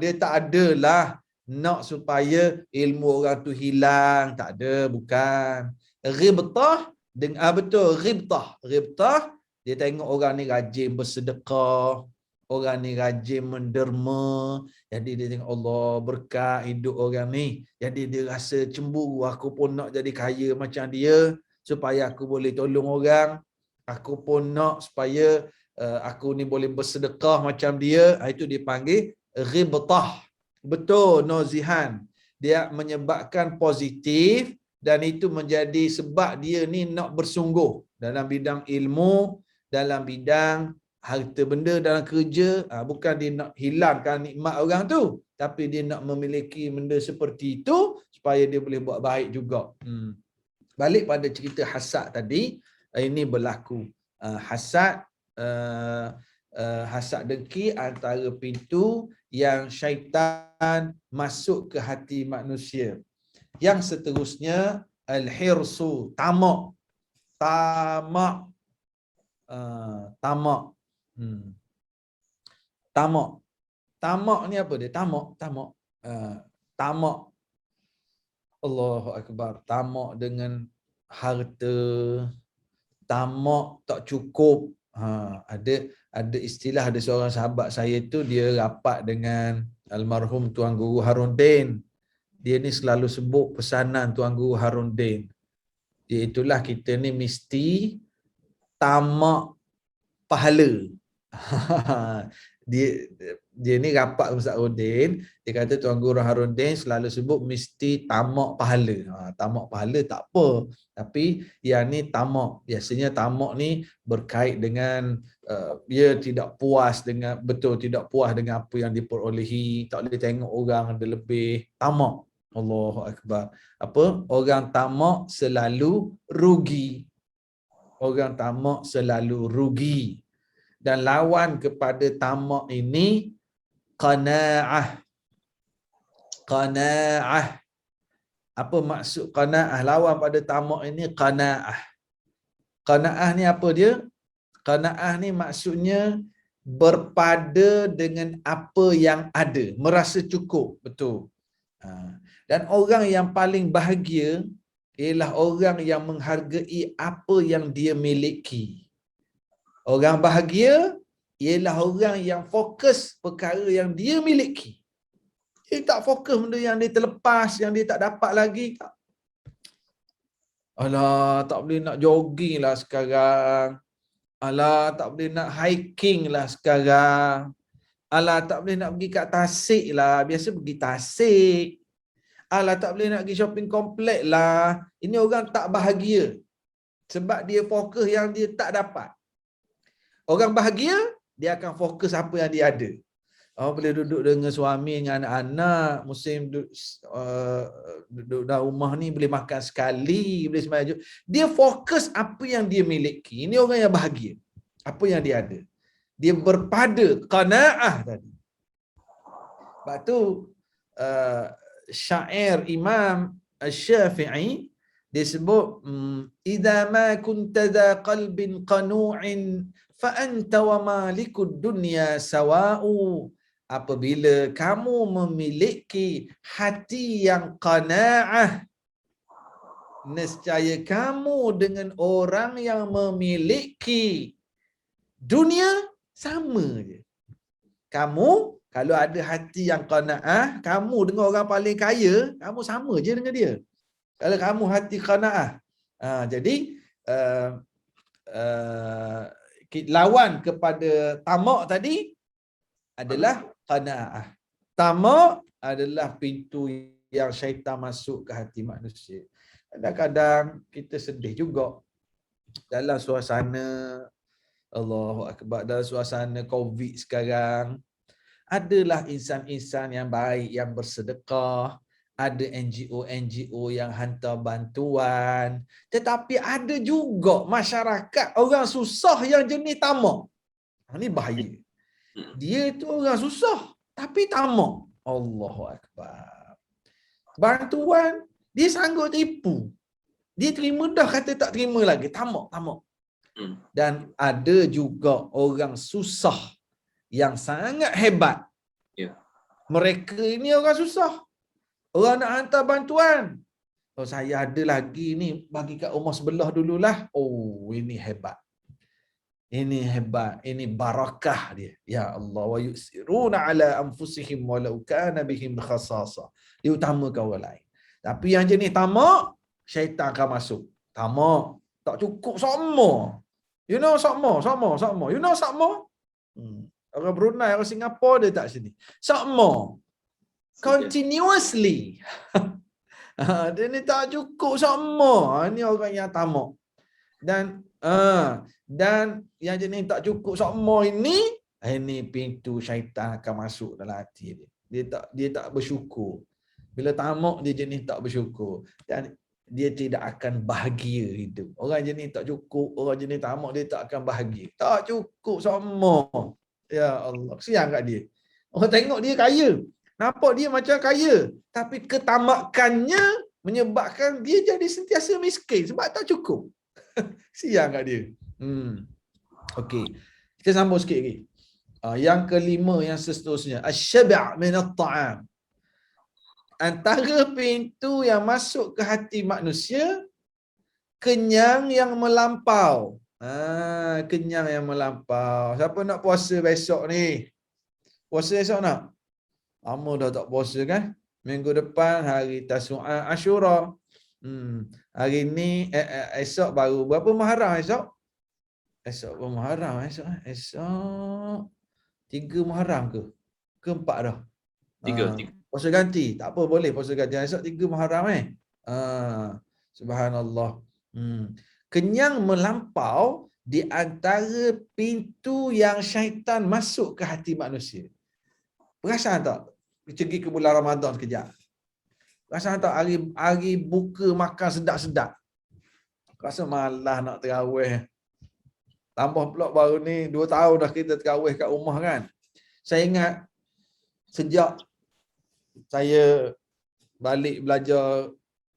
Dia tak adalah nak supaya ilmu orang tu hilang, tak ada, bukan. Ghibtah dengan betul ghibtah. Ghibtah dia tengok orang ni rajin bersedekah, orang ni rajin menderma, jadi dia tengok Allah berkat hidup orang ni, jadi dia rasa cemburu, aku pun nak jadi kaya macam dia supaya aku boleh tolong orang, aku pun nak supaya aku ni boleh bersedekah macam dia. Itu dipanggil ghibtah. Betul Nozihan, dia menyebabkan positif dan itu menjadi sebab dia ni nak bersungguh dalam bidang ilmu, dalam bidang harta benda, dalam kerja. Bukan dia nak hilangkan nikmat orang tu, tapi dia nak memiliki benda seperti itu supaya dia boleh buat baik juga. Balik pada cerita hasad tadi, ini berlaku. Hasad hasad dengki antara pintu yang syaitan masuk ke hati manusia. Yang seterusnya al-hirsu, tamak. Tamak. Tamak. Tamak. Tamak ni apa dia? Tamak. Tamak. Allahu Akbar. Tamak dengan harta. Tamak tak cukup. Ada istilah, ada seorang sahabat saya tu, dia rapat dengan almarhum Tuan Guru Haruddin. Dia ni selalu sebut pesanan Tuan Guru Haruddin. Iaitulah kita ni mesti tamak pahala. dia ni rapat dengan Ustaz Haruddin, dia kata Tuan Guru Haruddin selalu sebut mesti tamak pahala. Tamak pahala tak apa, tapi yang ni tamak. Biasanya tamak ni berkait dengan dia tidak puas dengan, betul, tidak puas dengan apa yang diperolehi, tak boleh tengok orang ada lebih. Tamak. Allahu Akbar. Apa? Orang tamak selalu rugi. Orang tamak selalu rugi. Dan lawan kepada tamak ini qanaah. Qanaah. Apa maksud qanaah? Lawan pada tamak ini qanaah. Qanaah ni apa dia? Qanaah ni maksudnya berpada dengan apa yang ada, merasa cukup. Betul. Dan orang yang paling bahagia ialah orang yang menghargai apa yang dia miliki. Orang bahagia ialah orang yang fokus perkara yang dia miliki. Dia tak fokus benda yang dia terlepas, yang dia tak dapat lagi. Alah, tak boleh nak jogging lah sekarang. Alah, tak boleh nak hiking lah sekarang. Alah, tak boleh nak pergi kat Tasik lah. Biasa pergi Tasik. Alah, tak boleh nak pergi shopping komplek lah. Ini orang tak bahagia. Sebab dia fokus yang dia tak dapat. Orang bahagia, dia akan fokus apa yang dia ada. Boleh duduk dengan suami, dengan anak-anak, musim duduk dalam rumah ni, boleh makan sekali, boleh sembahyang. Dia fokus apa yang dia miliki. Ini orang yang bahagia. Apa yang dia ada. Dia berpada qanaah tadi. Sebab tu syair Imam Syafi'i disebut idza ma kunta dza qalbin qanu'in fa anta wa malikud dunya sawa'u. Apabila kamu memiliki hati yang qanaah, nescaya kamu dengan orang yang memiliki dunia sama je. Kamu kalau ada hati yang qanaah, kamu dengan orang paling kaya, kamu sama je dengan dia. Kalau kamu hati qanaah. Jadi lawan kepada tamak tadi adalah qanaah. Tamak adalah pintu yang syaitan masuk ke hati manusia. Kadang-kadang kita sedih juga dalam suasana Allahu Akbar, dalam suasana COVID sekarang. Adalah insan-insan yang baik yang bersedekah, ada NGO yang hantar bantuan, tetapi ada juga masyarakat orang susah yang jenis tamak. Ini bahaya. Dia tu orang susah tapi tamak. Allahu Akbar. Bantuan dia sanggup tipu. Dia terima dah, kata tak terima lagi. Tamak. Dan ada juga orang susah yang sangat hebat. Mereka ini orang susah. Orang nak hantar bantuan. Saya ada lagi ni, bagi kat rumah sebelah dululah. Oh, ini hebat. Ini hebat, ini barakah dia. Ya Allah, wa yusiruna ala anfusihim walau kana bihim khasasa. Dia utamakan orang lain. Tapi yang jenis tamak, syaitan akan masuk. Tamak, tak cukup sama. You know sama. You know sama? Orang Brunei, orang Singapura dia tak sini. Sama. Continuously. Dia ni tak cukup sama. Ini orang yang tamak. Dan yang jenis tak cukup sama ini pintu syaitan akan masuk dalam hati dia. Dia tak bersyukur. Bila tamak dia jenis tak bersyukur dan dia tidak akan bahagia hidup. Orang jenis tak cukup, orang jenis tamak dia tak akan bahagia. Tak cukup sama. Ya Allah, kesian kat dia. Orang tengok dia kaya. Nampak dia macam kaya, tapi ketamakannya menyebabkan dia jadi sentiasa miskin sebab tak cukup. Siang kat dia. Okey. Kita sambung sikit lagi. Yang kelima, yang seterusnya, asy-syab' min at-ta'am. Antara pintu yang masuk ke hati manusia, kenyang yang melampau. Kenyang yang melampau. Siapa nak puasa besok ni? Puasa besok nak? Lama dah tak puasa kan? Minggu depan hari Tasu'a Asyura. Hari ni esok baru berapa Muharram esok? Esok berapa Muharram esok? Esok 3 Muharram ke? Ke 4 dah? 3. Puasa ganti. Tak apa, boleh puasa ganti. Esok 3 Muharram Subhanallah. Kenyang melampau di antara pintu yang syaitan masuk ke hati manusia. Perasan tak? Pergi ke bulan Ramadan sekejap. Perasan tak hari buka makan sedap-sedap. Rasa malas nak terawih. Tambah pula baru ni 2 tahun dah kita terawih kat rumah kan. Saya ingat sejak saya balik belajar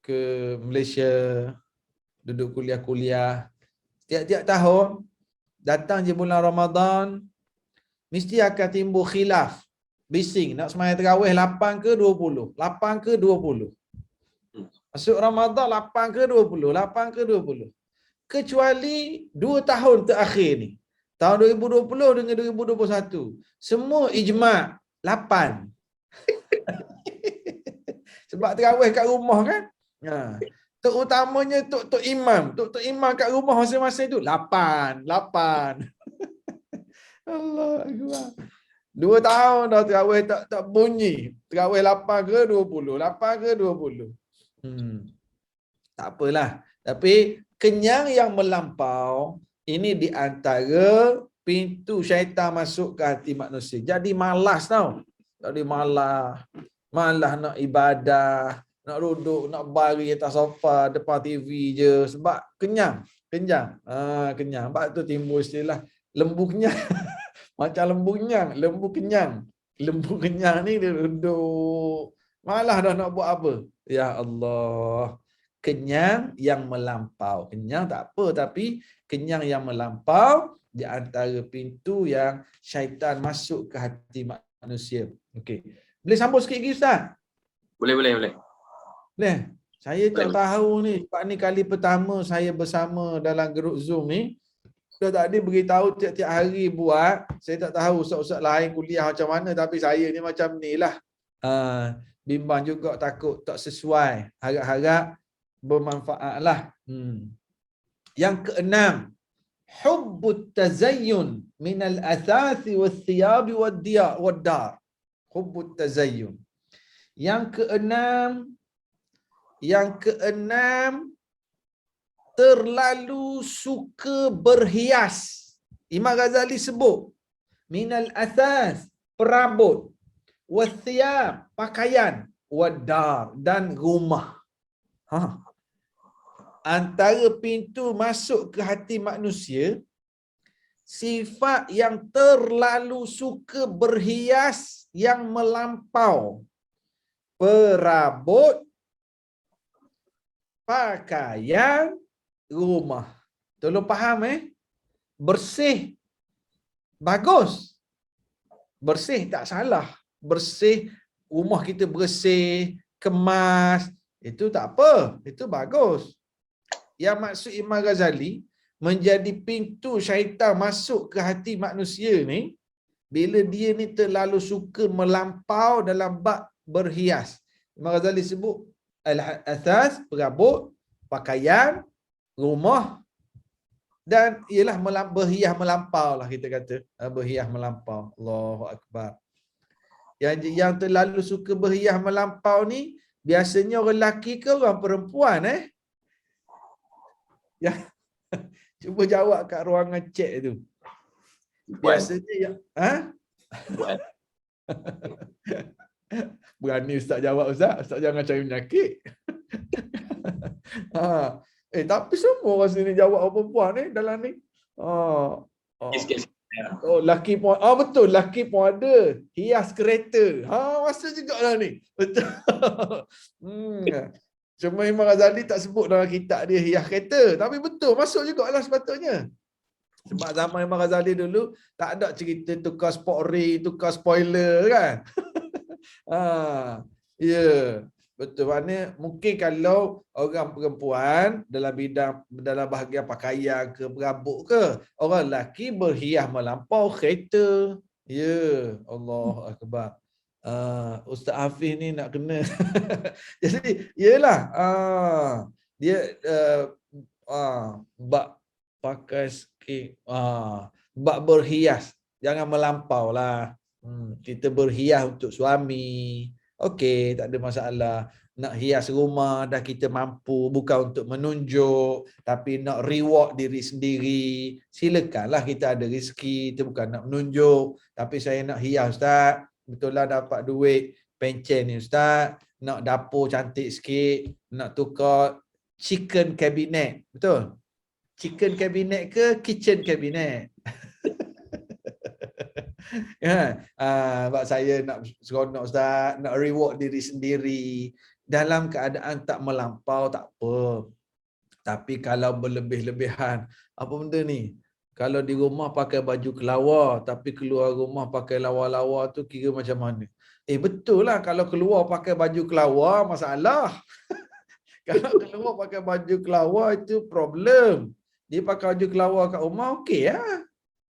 ke Malaysia, duduk kuliah-kuliah, tiap-tiap tahun datang je bulan Ramadan mesti akan timbul khilaf. Bising nak sembahyang tarawih 8 ke 20? 8 ke 20? Masuk Ramadan 8 ke 20? 8 ke 20? Kecuali 2 tahun terakhir ni. Tahun 2020 dengan 2021. Semua ijma' 8. Sebab tarawih kat rumah kan? Terutamanya tok imam kat rumah masing-masing tu 8. Allah Akbar. 2 tahun dah tarawih tak bunyi. Tarawih 8 ke 20? 8 ke 20? Tak apalah. Tapi kenyang yang melampau ini di antara pintu syaitan masuk ke hati manusia. Jadi malas tau. Jadi malas nak ibadah, nak duduk, nak baring atas sofa depan TV je sebab kenyang. Kenyang. Sebab tu timbul istilah lembu kenyang. Macam lembu kenyang. Lembu kenyang ni dia duduk. Malah dah nak buat apa. Ya Allah. Kenyang yang melampau. Kenyang tak apa, tapi kenyang yang melampau di antara pintu yang syaitan masuk ke hati manusia. Okey. Boleh sambung sikit lagi Ustaz? Boleh. Boleh. Saya tak tahu ni. Sebab ni kali pertama saya bersama dalam grup Zoom ni. Dah tadi beritahu tiap-tiap hari buat. Saya tak tahu ustaz-ustaz lain kuliah macam mana. Tapi saya ni macam ni lah. Bimbang juga, takut tak sesuai. Harap-harap bermanfaat lah. Yang keenam. Hubbut tazayyun minal athasi wal thiyabi wal dar. Hubbut tazayyun. Yang keenam, terlalu suka berhias. Imam Ghazali sebut minal athas, perabot, wathiyab, pakaian, wadar, dan rumah. Antara pintu masuk ke hati manusia, sifat yang terlalu suka berhias yang melampau, perabot, pakaian, rumah. Tolong faham bersih bagus. Bersih tak salah. Bersih, rumah kita bersih, kemas, itu tak apa. Itu bagus. Yang maksud Imam Ghazali, menjadi pintu syaitan masuk ke hati manusia ni bila dia ni terlalu suka melampau dalam bab berhias. Imam Ghazali sebut al-athas, perabot, pakaian, rumah, dan ialah berhias melampau lah kita kata. Berhias melampau. Allahu Akbar. Yang terlalu suka berhias melampau ni biasanya orang lelaki ke orang perempuan Ya. Cuba jawab kat ruangan chat tu. Biasanya yang berani Ustaz jawab Ustaz. Ustaz jangan cari penyakit. Tapi semua orang sini jawab orang perempuan ni dalam ni. Laki pun betul, laki pun ada hias kereta. Masa jugalah ni. Betul. Cuma Imam Ghazali tak sebut dalam kitab dia hias kereta, tapi betul masuk jugalah sepatutnya. Sebab zaman Imam Ghazali dulu tak ada cerita tukar sport ring, tukar spoiler kan. Betul. Maknanya mungkin kalau orang perempuan dalam bahagian pakaian ke berabuk ke, orang lelaki berhias melampau kereta. Allah Akbar. Ustaz Hafiz ni nak kena. Jadi iyalah dia bab pakai sikit, bab berhias jangan melampau lah. Kita berhias untuk suami, okey, tak ada masalah. Nak hias rumah dah kita mampu, bukan untuk menunjuk, tapi nak reward diri sendiri. Silakanlah, kita ada rezeki, kita bukan nak menunjuk, tapi saya nak hias Ustaz. Betul lah dapat duit pencen ni Ustaz, nak dapur cantik sikit, nak tukar chicken cabinet. Betul? Chicken cabinet ke kitchen cabinet? Sebab saya nak seronok Ustaz, nak reward diri sendiri. Dalam keadaan tak melampau tak apa. Tapi kalau berlebih-lebihan, apa benda ni? Kalau di rumah pakai baju kelawar, tapi keluar rumah pakai lawa-lawa tu kira macam mana? Betul lah, kalau keluar pakai baju kelawar, masalah. Kalau keluar pakai baju kelawar, itu problem. Dia pakai baju kelawar kat rumah, okey lah.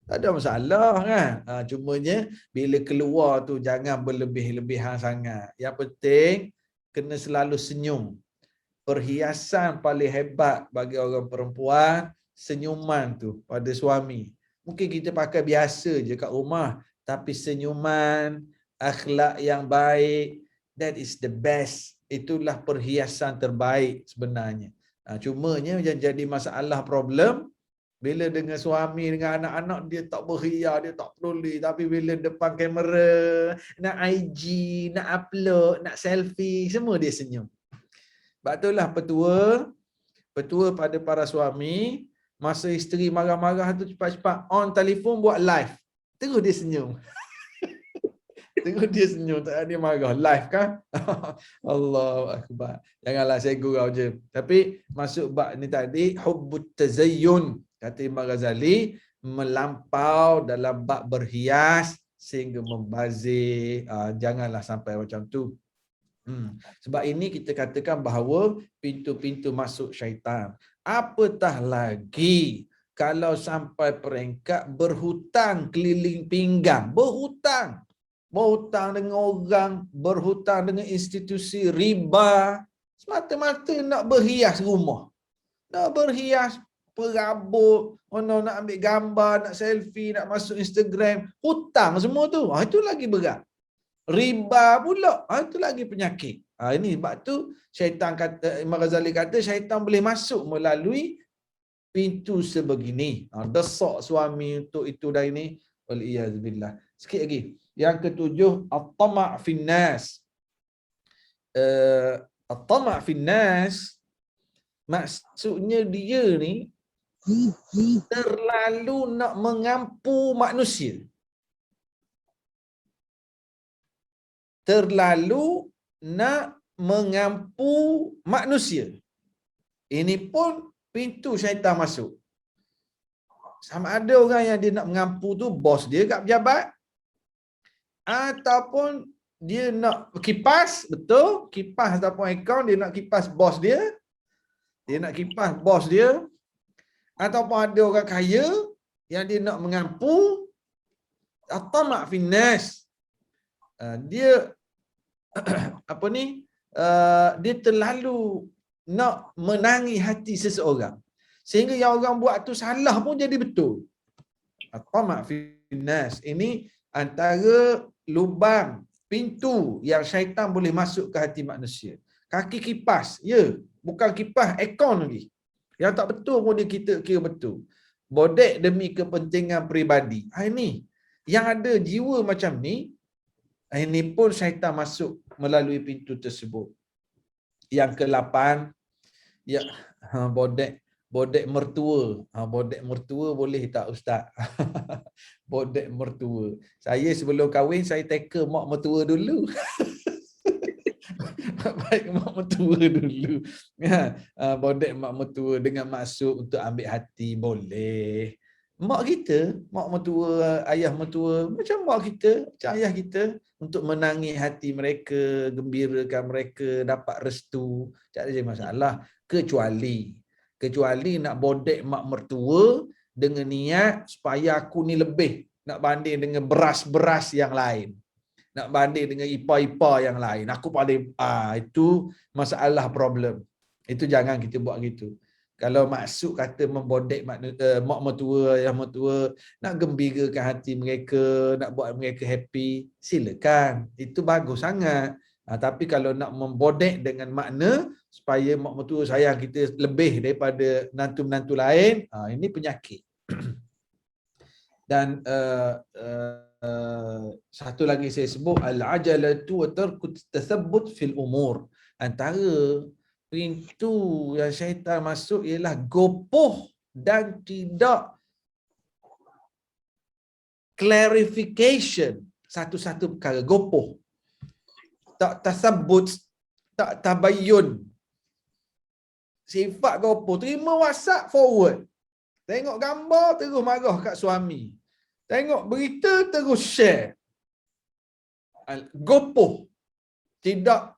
Tak ada masalah kan. Cumanya, bila keluar tu jangan berlebih-lebihan sangat. Yang penting, kena selalu senyum. Perhiasan paling hebat bagi orang perempuan, senyuman tu pada suami. Mungkin kita pakai biasa je kat rumah, tapi senyuman, akhlak yang baik, that is the best. Itulah perhiasan terbaik sebenarnya. Cumanya yang jadi masalah problem, bila dengan suami, dengan anak-anak, dia tak berhias, dia tak peduli. Tapi bila depan kamera, nak IG, nak upload, nak selfie, semua dia senyum. Sebab itulah petua pada para suami, masa isteri marah-marah tu cepat-cepat on telefon buat live. Terus dia senyum. Terus dia senyum, tak ada dia marah. Live kan? Allahu Akbar. Janganlah saya gurau je. Tapi masuk bab ni tadi, hubbut tazayyun. Kata Imam Ghazali, melampau dalam bab berhias sehingga membazir. Janganlah sampai macam tu. Sebab ini kita katakan bahawa pintu-pintu masuk syaitan. Apatah lagi kalau sampai peringkat berhutang keliling pinggang. Berhutang dengan orang, berhutang dengan institusi, riba. Semata-mata nak berhias rumah. Nak berhias perabot, nak ambil gambar, nak selfie, nak masuk Instagram. Hutang semua tu. Itu lagi berat. Riba pula, itu lagi penyakit. Ini sebab tu syaitan kata, Imam Ghazali kata syaitan boleh masuk melalui pintu sebegini. Desak suami untuk itu dan ini. Waliyazbillah. Sikit lagi. Yang ketujuh, at-tama' finnas. At-tama' finnas maksudnya dia ni terlalu nak mengampu manusia. Terlalu nak mengampu manusia. Ini pun pintu syaitan masuk. Sama ada orang yang dia nak mengampu tu bos dia kat pejabat, ataupun dia nak kipas, betul, kipas ataupun akaun dia nak kipas bos dia. Dia nak kipas bos dia, Ataupun ada orang kaya yang dia nak mengampu, at-tama' finnas. Dia apa ni? Dia terlalu nak menangi hati seseorang. Sehingga yang orang buat tu salah pun jadi betul. At-tama' finnas. Ini antara lubang pintu yang syaitan boleh masuk ke hati manusia. Kaki kipas, ya, bukan kipas aircon lagi. Yang tak betul pun dia kita kira betul. Bodek demi kepentingan peribadi. Ini yang ada jiwa macam ni, ini pun syaitan masuk melalui pintu tersebut. Yang ke-8, ya, bodek mertua. Bodek mertua boleh tak Ustaz? Bodek mertua. Saya sebelum kahwin saya teka mak mertua dulu. Baik mak mertua dulu. Bodek mak mertua dengan maksud untuk ambil hati boleh. Mak kita, mak mertua, ayah mertua macam mak kita, macam ayah kita, untuk menangi hati mereka, gembirakan mereka, dapat restu, tak ada masalah. Kecuali nak bodek mak mertua dengan niat supaya aku ni lebih, nak banding dengan beras-beras yang lain, nak banding dengan ipa-ipa yang lain, aku paling itu masalah problem. Itu jangan kita buat gitu. Kalau maksud kata membodek mak mertua, ayah mertua, nak gembirakan hati mereka, nak buat mereka happy, silakan. Itu bagus sangat. Tapi kalau nak membodek dengan makna supaya mak mertua sayang kita lebih daripada menantu-menantu lain, ini penyakit. Dan satu lagi saya sebut, al-ajalatu wa tarku tathabbut fil umur. Antara pintu yang syaitan masuk ialah gopoh dan tidak clarification satu-satu perkara. Gopoh, tak tasabbut, tak tabayyun. Sifat gopoh, terima WhatsApp forward, tengok gambar terus marah kat suami, tengok berita terus share. Gopoh, tidak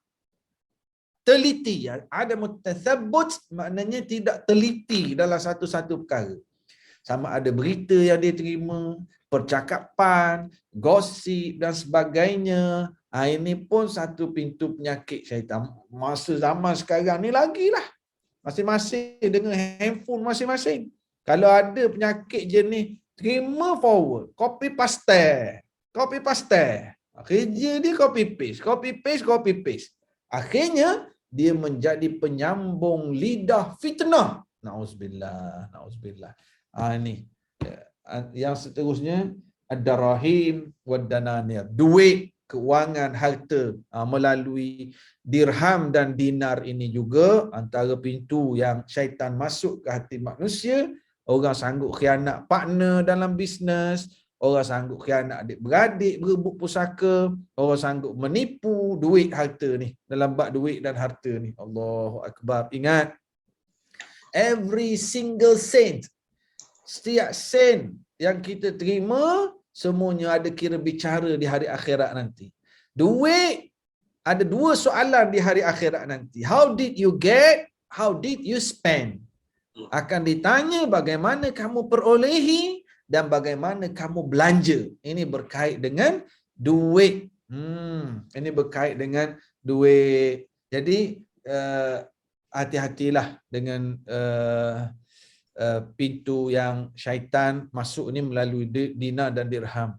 teliti. Ada mutathabbut maknanya tidak teliti dalam satu-satu perkara. Sama ada berita yang dia terima, percakapan, gosip dan sebagainya. Ini pun satu pintu penyakit syaitan. Masa zaman sekarang ni lagilah. Masing-masing dengan handphone masing-masing. Kalau ada penyakit jenis terima forward, copy paste. Kerja dia copy paste. Akhirnya dia menjadi penyambung lidah fitnah. Nauzubillah. Ini yang seterusnya, ad-darahim wad-dananir. Duit, keuangan, harta melalui dirham dan dinar ini juga antara pintu yang syaitan masuk ke hati manusia. Orang sanggup khianat partner dalam bisnes, orang sanggup khianat adik-beradik, berebut pusaka, orang sanggup menipu duit harta ni, dalam bab duit dan harta ni. Allahu Akbar. Ingat, every single cent, setiap sen yang kita terima, semuanya ada kira bicara di hari akhirat nanti. Duit ada dua soalan di hari akhirat nanti. How did you get? How did you spend? Akan ditanya bagaimana kamu perolehi dan bagaimana kamu belanja. Ini berkait dengan duit. Ini berkait dengan duit. Jadi hati-hatilah dengan pintu yang syaitan masuk ni melalui dinar dan dirham.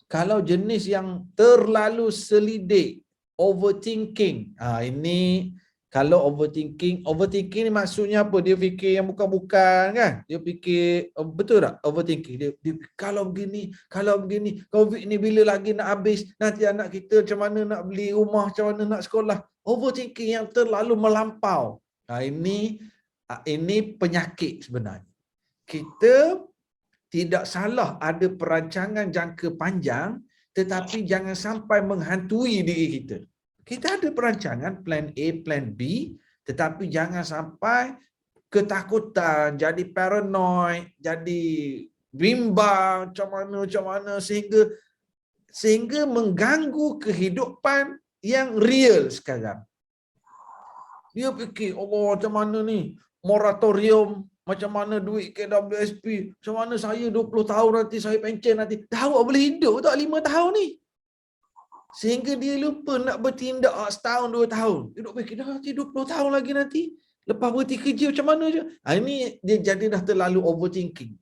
Kalau jenis yang terlalu selidik, overthinking. Ini kalau overthinking ni maksudnya apa? Dia fikir yang bukan-bukan kan? Dia fikir, betul tak? Overthinking. Dia kalau begini, COVID ni bila lagi nak habis? Nanti anak kita macam mana nak beli rumah, macam mana nak sekolah? Overthinking yang terlalu melampau. Ini penyakit sebenarnya. Kita tidak salah ada perancangan jangka panjang, tetapi jangan sampai menghantui diri kita. Kita ada perancangan plan A, plan B, tetapi jangan sampai ketakutan, jadi paranoid, jadi bimbang, macam mana sehingga mengganggu kehidupan yang real sekarang. Dia fikir, Allah macam mana ni? Moratorium macam mana duit KWSP, macam mana saya 20 tahun nanti saya pencen nanti. Dah awak boleh hidup tak 5 tahun ni? Sehingga dia lupa nak bertindak setahun 2 tahun. Dia duk fikir dah nanti 20 tahun lagi nanti. Lepas berhenti kerja macam mana je. Ini dia jadi dah terlalu overthinking.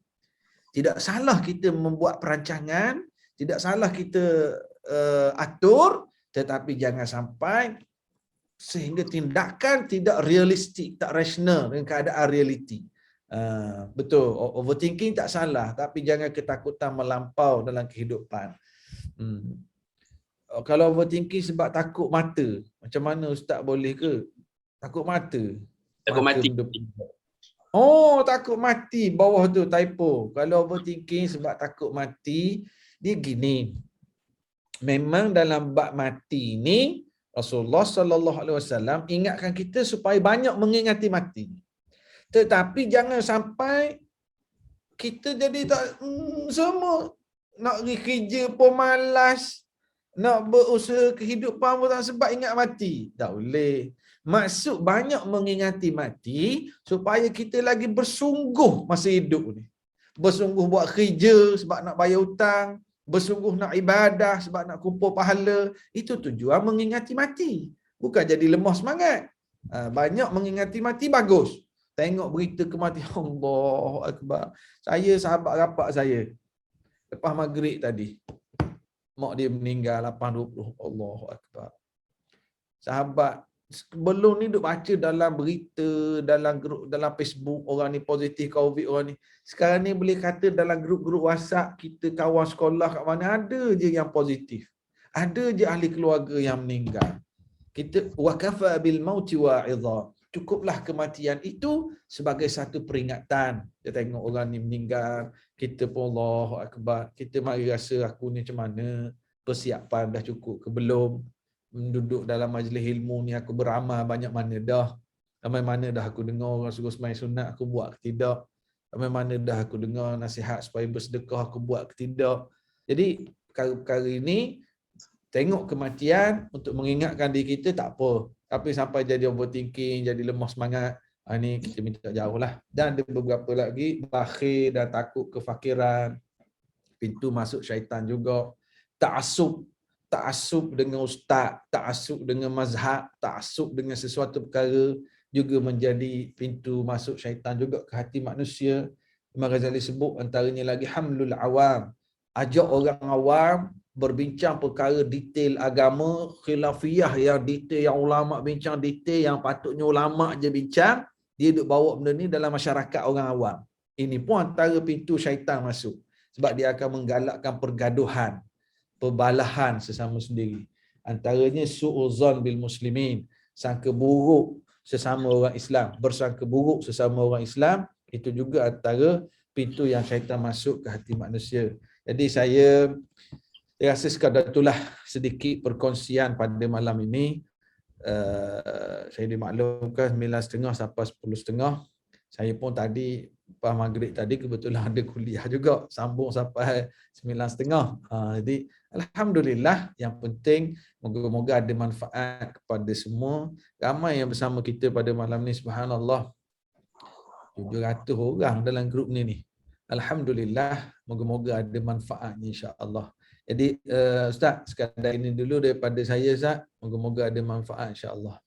Tidak salah kita membuat perancangan, tidak salah kita atur, tetapi jangan sampai sehingga tindakan tidak realistik, tak rasional dengan keadaan realiti. Betul, overthinking tak salah, tapi jangan ketakutan melampau dalam kehidupan. Kalau overthinking sebab takut mata, macam mana ustaz boleh ke? Takut mata. Takut mati. Oh, takut mati. Bawah tu typo. Kalau overthinking sebab takut mati, dia gini. Memang dalam bab mati ni Rasulullah sallallahu alaihi wasallam ingatkan kita supaya banyak mengingati mati. Tetapi jangan sampai kita jadi tak semua nak pergi kerja pun malas, nak berusaha kehidupan pun tak sebab ingat mati. Tak boleh. Maksud banyak mengingati mati supaya kita lagi bersungguh masa hidup ni. Bersungguh buat kerja sebab nak bayar hutang, bersungguh nak ibadah sebab nak kumpul pahala. Itu tujuan mengingati mati. Bukan jadi lemah semangat. Banyak mengingati mati bagus. Tengok berita kematian, Allahu Akbar. Saya sahabat rapat saya lepas maghrib tadi, mak dia meninggal 8.20. Allahu Akbar. Sahabat sebelum ni duk baca dalam berita, dalam grup, dalam Facebook, orang ni positif COVID, orang ni. Sekarang ni boleh kata dalam grup-grup WhatsApp kita, kawan sekolah kat mana, ada je yang positif. Ada je ahli keluarga yang meninggal. Kita waqafa bil mauti wa'idha. Cukuplah kematian itu sebagai satu peringatan. Dia tengok orang ni meninggal, kita pun Allahu Akbar. Kita mari rasa aku ni macam mana, persiapan dah cukup ke belum? Duduk dalam majlis ilmu ni aku beramal banyak mana dah? Sampai mana dah aku dengar orang suruh sembahyang sunat aku buat ke tidak? Sampai mana dah aku dengar nasihat supaya bersedekah aku buat ke tidak? Jadi perkara-perkara ini tengok kematian untuk mengingatkan diri kita tak apa. Tapi sampai jadi overthinking, jadi lemah semangat, ini kita minta jauh lah. Dan ada beberapa lagi, bakhil dan takut kefakiran, pintu masuk syaitan juga. Ta'assub dengan ustaz, ta'assub dengan mazhab, ta'assub dengan sesuatu perkara juga menjadi pintu masuk syaitan juga ke hati manusia. Imam Ghazali sebut antaranya lagi hamlul awam. Ajak orang awam berbincang perkara detail agama, khilafiyah yang detail, yang ulama bincang detail, yang patutnya ulama je bincang, dia duk bawa benda ni dalam masyarakat orang awam. Ini pun antara pintu syaitan masuk. Sebab dia akan menggalakkan pergaduhan, perbalahan sesama sendiri. Antaranya su'uzan bil muslimin, sangka buruk sesama orang Islam, bersangka buruk sesama orang Islam, itu juga antara pintu yang syaitan masuk ke hati manusia. Jadi saya rasa sekadar itulah sedikit perkongsian pada malam ini. Saya dimaklumkan 9.30 sampai 10.30. Saya pun tadi lepas maghrib tadi kebetulan ada kuliah juga, sambung sampai 9.30. Jadi alhamdulillah, yang penting moga-moga ada manfaat kepada semua. Ramai yang bersama kita pada malam ni, subhanallah. 700 orang dalam grup ni. Alhamdulillah, moga-moga ada manfaatnya insya-Allah. Jadi Ustaz, sekadar ini dulu daripada saya Ustaz. Moga-moga ada manfaat insya-Allah.